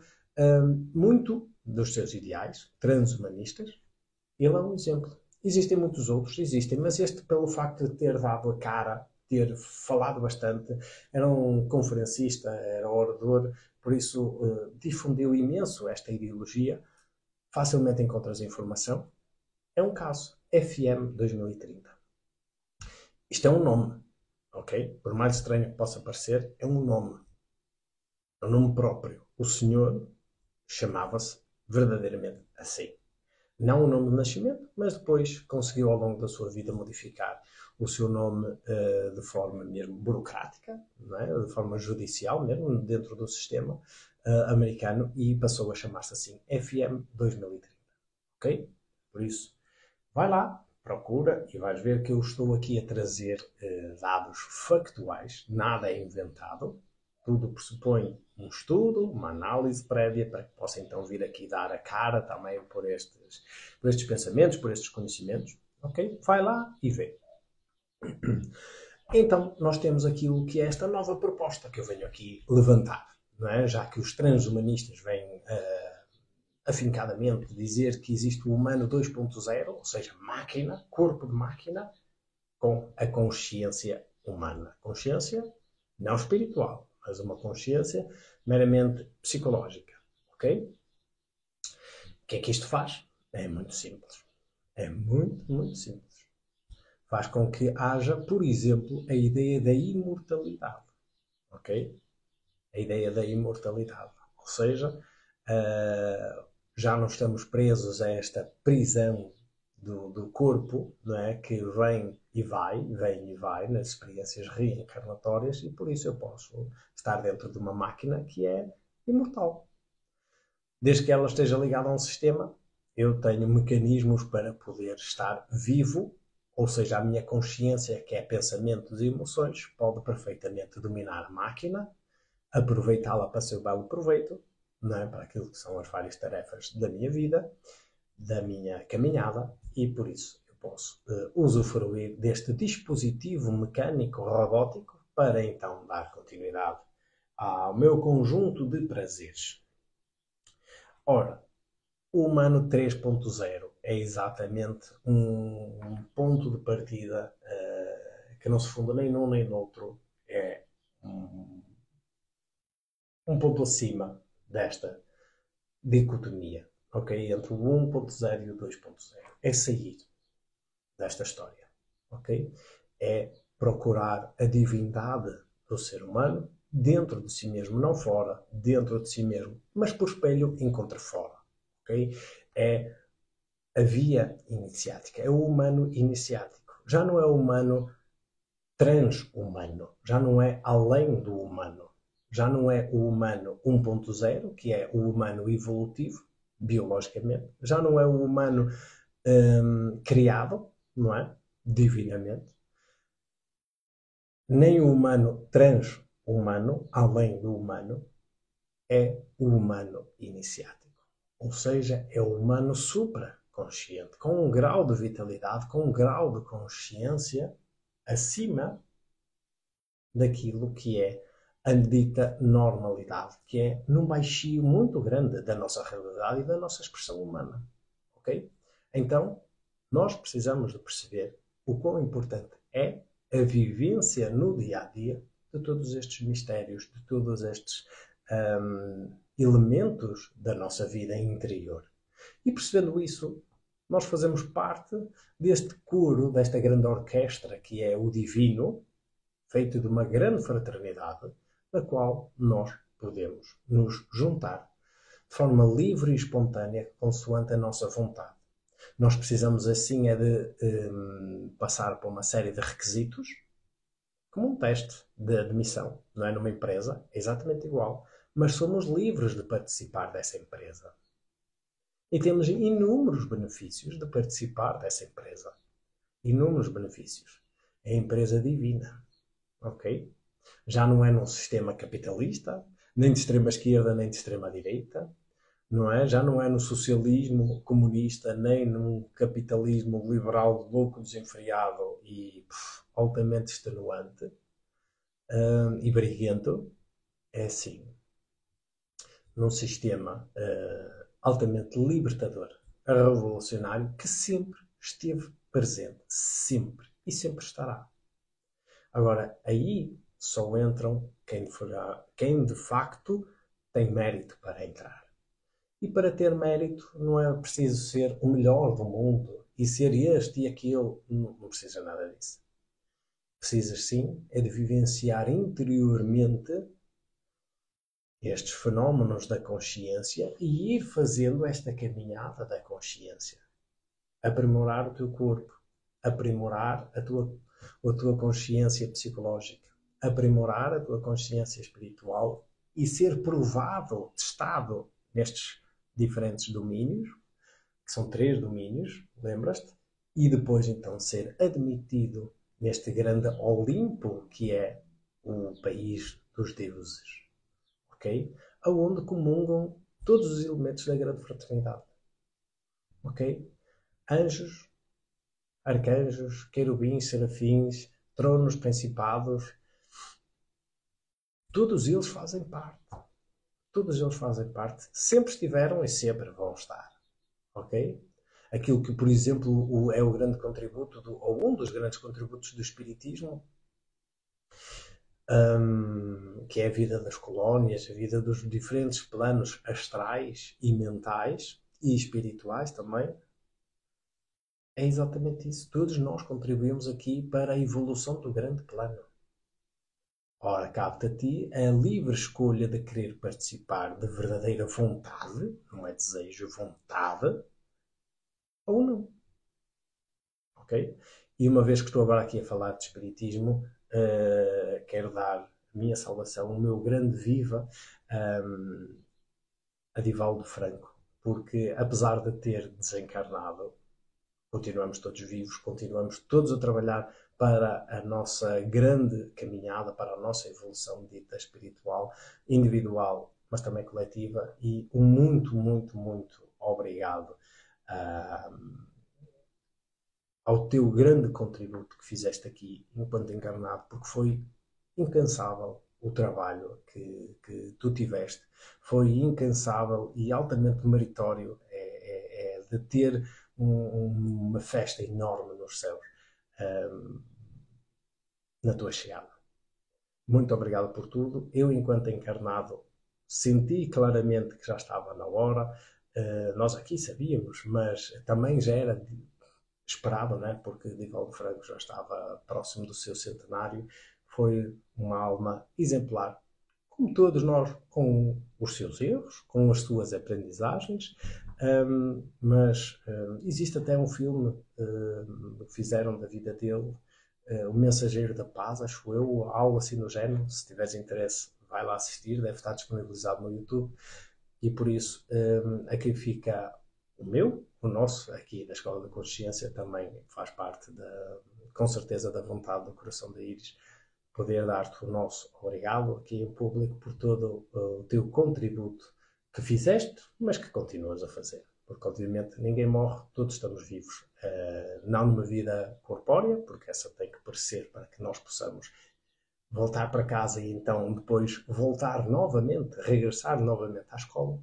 muito dos seus ideais transhumanistas. Ele é um exemplo. Existem muitos outros, mas este, pelo facto de ter dado a cara ter falado bastante, era um conferencista, era orador, por isso difundiu imenso esta ideologia. Facilmente encontras informação. É um caso, FM 2030. Isto é um nome, ok? Por mais estranho que possa parecer, é um nome. É um nome próprio. O senhor chamava-se verdadeiramente assim. Não o nome de nascimento, mas depois conseguiu ao longo da sua vida modificar o seu nome de forma mesmo burocrática, não é? De forma judicial mesmo, dentro do sistema americano, e passou a chamar-se assim, FM 2030. Ok? Por isso, vai lá, procura e vais ver que eu estou aqui a trazer dados factuais, nada é inventado, tudo pressupõe um estudo, uma análise prévia para que possa então vir aqui dar a cara também por estes pensamentos, por estes conhecimentos. Ok? Vai lá e vê. Então, nós temos aqui o que é esta nova proposta que eu venho aqui levantar, não é? Já que os transhumanistas vêm afincadamente dizer que existe o humano 2.0, ou seja, máquina, corpo de máquina, com a consciência humana. Consciência não espiritual, mas uma consciência meramente psicológica. Ok? O que é que isto faz? É muito simples. É muito, muito simples. Faz com que haja, por exemplo, a ideia da imortalidade. Ok? A ideia da imortalidade. Ou seja, já não estamos presos a esta prisão do corpo, não é? Que vem e vai nas experiências reencarnatórias, e por isso eu posso estar dentro de uma máquina que é imortal. Desde que ela esteja ligada a um sistema, eu tenho mecanismos para poder estar vivo, ou seja, a minha consciência, que é pensamentos e emoções, pode perfeitamente dominar a máquina, aproveitá-la para seu belo proveito, não é? Para aquilo que são as várias tarefas da minha vida, da minha caminhada, e por isso eu posso usufruir deste dispositivo mecânico robótico para então dar continuidade ao meu conjunto de prazeres. Ora, o humano 3.0 é exatamente um ponto de partida que não se funda nem num nem noutro. É um ponto acima desta dicotomia, ok? Entre o 1.0 e o 2.0. É sair desta história, ok? É procurar a divindade do ser humano dentro de si mesmo, não fora, dentro de si mesmo, mas por espelho encontra fora, ok? É a via iniciática, é o humano iniciático. Já não é o humano transhumano, já não é além do humano. Já não é o humano 1.0, que é o humano evolutivo, biologicamente. Já não é o humano criado, não é? Divinamente. Nem o humano transhumano, além do humano, é o humano iniciático. Ou seja, é o humano supraconsciente, com um grau de vitalidade, com um grau de consciência acima daquilo que é a dita normalidade, que é num baixio muito grande da nossa realidade e da nossa expressão humana. Ok? Então, nós precisamos de perceber o quão importante é a vivência no dia-a-dia de todos estes mistérios, de todos estes elementos da nossa vida interior. E percebendo isso, nós fazemos parte deste coro, desta grande orquestra que é o divino, feito de uma grande fraternidade, da qual nós podemos nos juntar de forma livre e espontânea, consoante a nossa vontade. Nós precisamos, assim, é de passar por uma série de requisitos, como um teste de admissão, não é? Numa empresa, é exatamente igual, mas somos livres de participar dessa empresa. E temos inúmeros benefícios de participar dessa empresa. Inúmeros benefícios. É a empresa divina. Ok? Já não é num sistema capitalista, nem de extrema esquerda, nem de extrema direita, não é? Já não é no socialismo comunista, nem num capitalismo liberal louco, desenfreado e altamente extenuante e briguento. É assim, num sistema altamente libertador, revolucionário, que sempre esteve presente, sempre, e sempre estará. Agora, aí só entram quem de facto tem mérito para entrar. E para ter mérito não é preciso ser o melhor do mundo e ser este e aquele. Não precisa nada disso. Precisas sim é de vivenciar interiormente estes fenómenos da consciência e ir fazendo esta caminhada da consciência. Aprimorar o teu corpo, aprimorar a tua consciência psicológica, aprimorar a tua consciência espiritual e ser provado, testado nestes diferentes domínios, que são 3 domínios, lembras-te? E depois então ser admitido neste grande Olimpo que é o país dos deuses, ok? Aonde comungam todos os elementos da grande fraternidade, ok? Anjos, arcanjos, querubins, serafins, tronos, principados, todos eles fazem parte. Todos eles fazem parte, sempre estiveram e sempre vão estar, ok? Aquilo que, por exemplo, é o grande contributo, ou um dos grandes contributos do Espiritismo, que é a vida das colónias, a vida dos diferentes planos astrais e mentais e espirituais também, é exatamente isso. Todos nós contribuímos aqui para a evolução do grande plano. Ora, cabe-te a ti a livre escolha de querer participar de verdadeira vontade, não é desejo, vontade, ou não. Ok? E uma vez que estou agora aqui a falar de espiritismo, quero dar a minha salvação, o meu grande viva a Divaldo Franco, porque apesar de ter desencarnado, continuamos todos vivos, continuamos todos a trabalhar para a nossa grande caminhada, para a nossa evolução dita espiritual, individual, mas também coletiva, e um muito, muito, muito obrigado ao teu grande contributo que fizeste aqui enquanto encarnado, porque foi incansável o trabalho que tu tiveste, foi incansável e altamente meritório de ter uma festa enorme nos céus na tua chegada. Muito obrigado por tudo. Eu, enquanto encarnado, senti claramente que já estava na hora. Nós aqui sabíamos, mas também já era esperado, né? Porque Divaldo Franco já estava próximo do seu centenário. Foi uma alma exemplar, como todos nós, com os seus erros, com as suas aprendizagens, mas existe até um filme que fizeram da vida dele, O Mensageiro da Paz, acho eu, algo assim no género. Se tiveres interesse, vai lá assistir, deve estar disponibilizado no YouTube. E por isso, aqui fica o nosso, aqui da Escola da Consciência, também faz parte, com certeza, da vontade do coração da Iris, poder dar-te o nosso obrigado aqui em público por todo o teu contributo que fizeste, mas que continuas a fazer. Porque, obviamente, ninguém morre, todos estamos vivos. Não numa vida corpórea, porque essa tem que perecer para que nós possamos voltar para casa e então depois voltar novamente, regressar novamente à escola.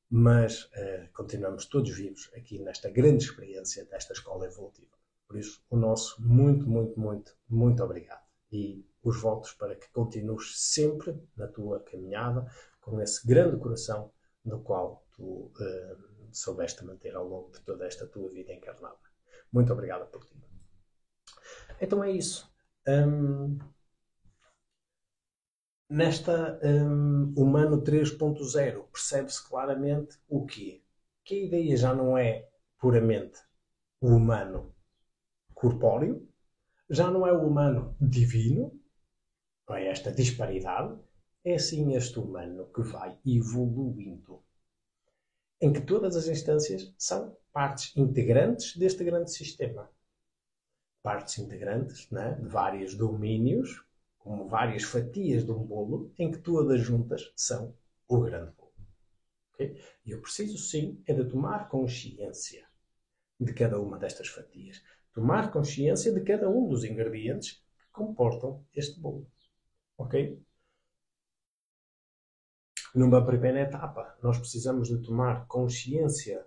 Mas continuamos todos vivos aqui nesta grande experiência desta escola evolutiva. Por isso, o nosso muito, muito, muito, muito obrigado. E os votos para que continues sempre na tua caminhada com esse grande coração do qual tu soubeste manter ao longo de toda esta tua vida encarnada. Muito obrigado por ti. Então é isso. Nesta Humano 3.0 percebe-se claramente o quê? Que a ideia já não é puramente o humano corpóreo, já não é o humano divino, não é esta disparidade, é sim este humano que vai evoluindo, em que todas as instâncias são partes integrantes deste grande sistema. Partes integrantes, né, de vários domínios, como várias fatias de um bolo, em que todas juntas são o grande bolo. Okay? E eu preciso sim é de tomar consciência de cada uma destas fatias. Tomar consciência de cada um dos ingredientes que comportam este bolo. Ok? Numa primeira etapa, nós precisamos de tomar consciência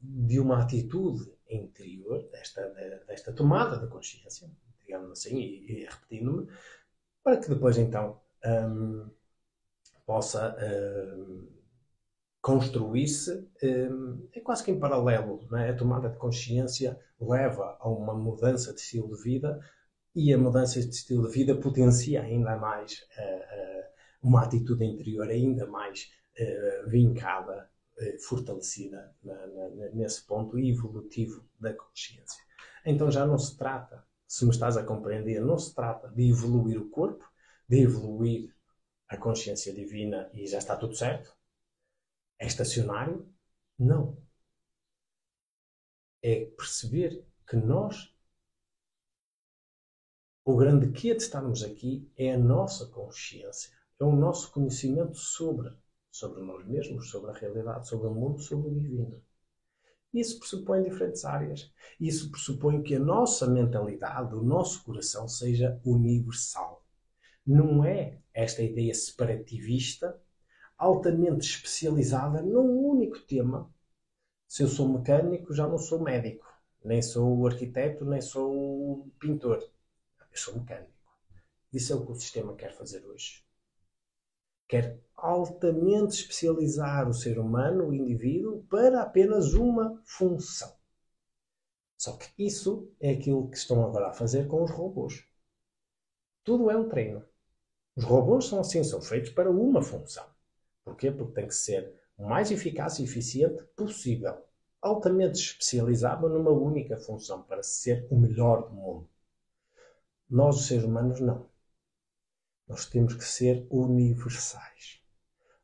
de uma atitude interior, desta tomada de consciência, digamos assim, e repetindo-me, para que depois então possa construir-se, é quase que em paralelo, não é? A tomada de consciência leva a uma mudança de estilo de vida e a mudança de estilo de vida potencia ainda mais uma atitude interior ainda mais vincada, fortalecida nesse ponto evolutivo da consciência. Então já não se trata, se me estás a compreender, não se trata de evoluir o corpo, de evoluir a consciência divina e já está tudo certo. É estacionário? Não. É perceber que nós, o grande quê de estarmos aqui é a nossa consciência, é o nosso conhecimento sobre nós mesmos, sobre a realidade, sobre o mundo, sobre o divino. Isso pressupõe diferentes áreas. Isso pressupõe que a nossa mentalidade, o nosso coração seja universal. Não é esta ideia separativista, altamente especializada num único tema. Se eu sou mecânico, já não sou médico, nem sou arquiteto, nem sou pintor. Eu sou mecânico. Isso é o que o sistema quer fazer hoje. Quer altamente especializar o ser humano, o indivíduo, para apenas uma função. Só que isso é aquilo que estão agora a fazer com os robôs. Tudo é um treino. Os robôs são assim, são feitos para uma função. Porquê? Porque tem que ser o mais eficaz e eficiente possível. Altamente especializado numa única função, para ser o melhor do mundo. Nós, os seres humanos, não. Nós temos que ser universais.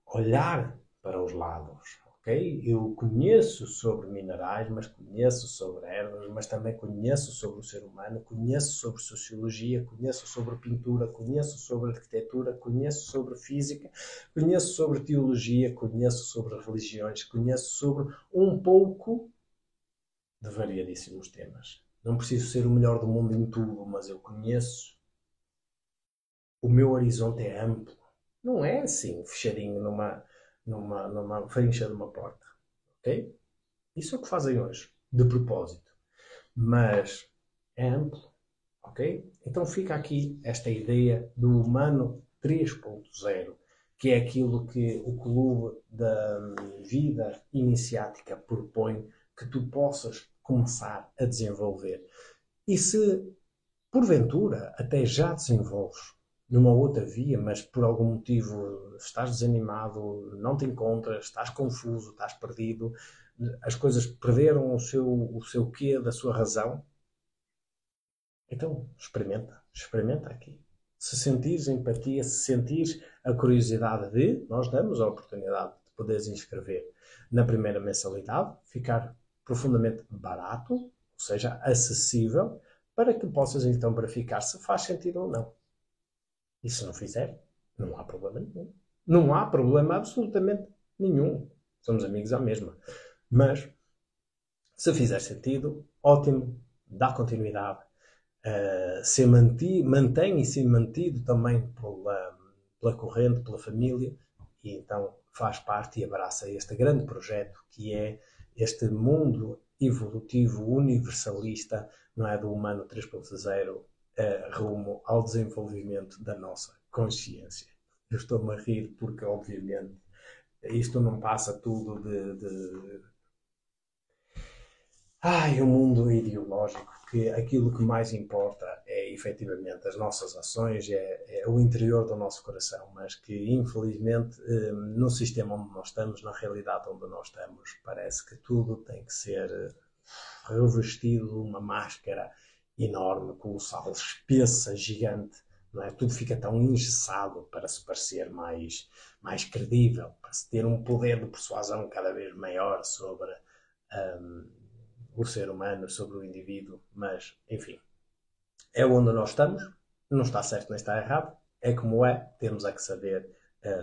Olhar para os lados, ok? Eu conheço sobre minerais, mas conheço sobre ervas, mas também conheço sobre o ser humano, conheço sobre sociologia, conheço sobre pintura, conheço sobre arquitetura, conheço sobre física, conheço sobre teologia, conheço sobre religiões, conheço sobre um pouco de variadíssimos temas. Não preciso ser o melhor do mundo em tudo, mas eu conheço. O meu horizonte é amplo. Não é assim, fechadinho numa frincha de uma porta. Ok? Isso é o que fazem hoje, de propósito. Mas é amplo. Ok? Então fica aqui esta ideia do humano 3.0, que é aquilo que o Clube da Vida Iniciática propõe que tu possas começar a desenvolver. E se, porventura, até já desenvolves numa outra via, mas por algum motivo estás desanimado, não te encontras, estás confuso, estás perdido, as coisas perderam o seu quê da sua razão, então experimenta aqui. Se sentires empatia, se sentires a curiosidade de, nós damos a oportunidade de poderes inscrever na primeira mensalidade, ficar profundamente barato, ou seja, acessível, para que possas então verificar se faz sentido ou não. E se não fizer, não há problema nenhum. Não há problema absolutamente nenhum. Somos amigos à mesma. Mas, se fizer sentido, ótimo, dá continuidade. Mantém e ser mantido também pela corrente, pela família, e então faz parte e abraça este grande projeto que é este mundo evolutivo universalista, não é, do humano 3.0, rumo ao desenvolvimento da nossa consciência. Eu estou-me a rir porque, obviamente, isto não passa tudo o mundo ideológico, que aquilo que mais importa é efetivamente as nossas ações, é o interior do nosso coração, mas que infelizmente no sistema onde nós estamos, na realidade onde nós estamos, parece que tudo tem que ser revestido de uma máscara enorme, colossal, espessa, gigante, não é? Tudo fica tão engessado para se parecer mais credível, para se ter um poder de persuasão cada vez maior sobre o ser humano, sobre o indivíduo, mas, enfim, é onde nós estamos, não está certo nem está errado, é como é, temos é que saber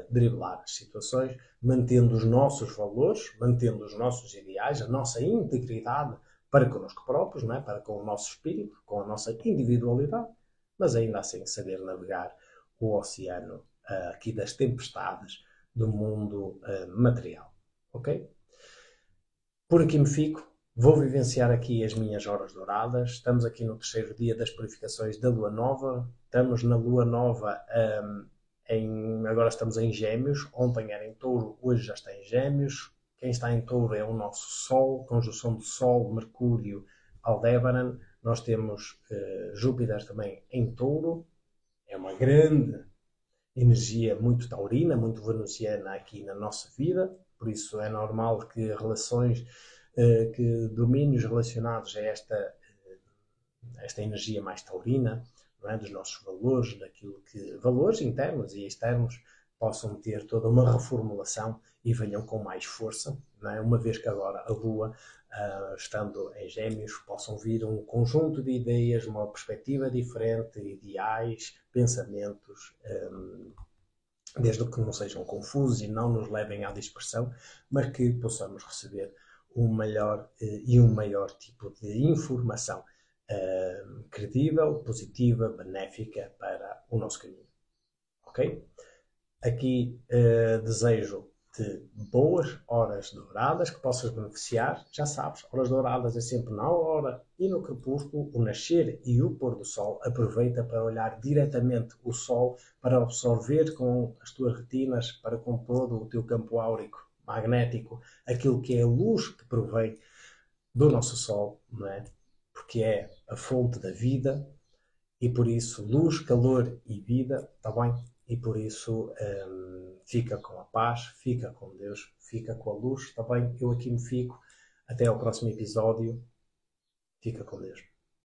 driblar as situações, mantendo os nossos valores, mantendo os nossos ideais, a nossa integridade para connosco próprios, não é? Para com o nosso espírito, com a nossa individualidade, mas ainda assim saber navegar o oceano aqui das tempestades do mundo material. Ok? Por aqui me fico. Vou vivenciar aqui as minhas horas douradas. Estamos aqui no terceiro dia das purificações da Lua Nova. Estamos na Lua Nova, agora estamos em Gêmeos. Ontem era em Touro, hoje já está em Gêmeos. Quem está em Touro é o nosso Sol, conjunção de Sol, Mercúrio, Aldébaran. Nós temos Júpiter também em Touro. É uma grande energia muito taurina, muito venusiana aqui na nossa vida. Por isso é normal que relações, que domínios relacionados a esta energia mais taurina, não é? Dos nossos valores, daquilo que valores internos e externos possam ter toda uma reformulação e venham com mais força, não é? Uma vez que agora a Lua, estando em Gêmeos, possam vir um conjunto de ideias, uma perspectiva diferente, ideais, pensamentos, desde que não sejam confusos e não nos levem à dispersão, mas que possamos receber um melhor e um maior tipo de informação credível, positiva, benéfica para o nosso caminho. Ok? Aqui desejo-te boas horas douradas, que possas beneficiar. Já sabes, horas douradas é sempre na aurora e no crepúsculo, o nascer e o pôr do sol. Aproveita para olhar diretamente o sol, para absorver com as tuas retinas, para com todo o teu campo áurico, magnético, aquilo que é a luz que provém do nosso sol, não é? Porque é a fonte da vida e por isso luz, calor e vida, está bem? E por isso fica com a paz, fica com Deus, fica com a luz, está bem? Eu aqui me fico. Até ao próximo episódio. Fica com Deus.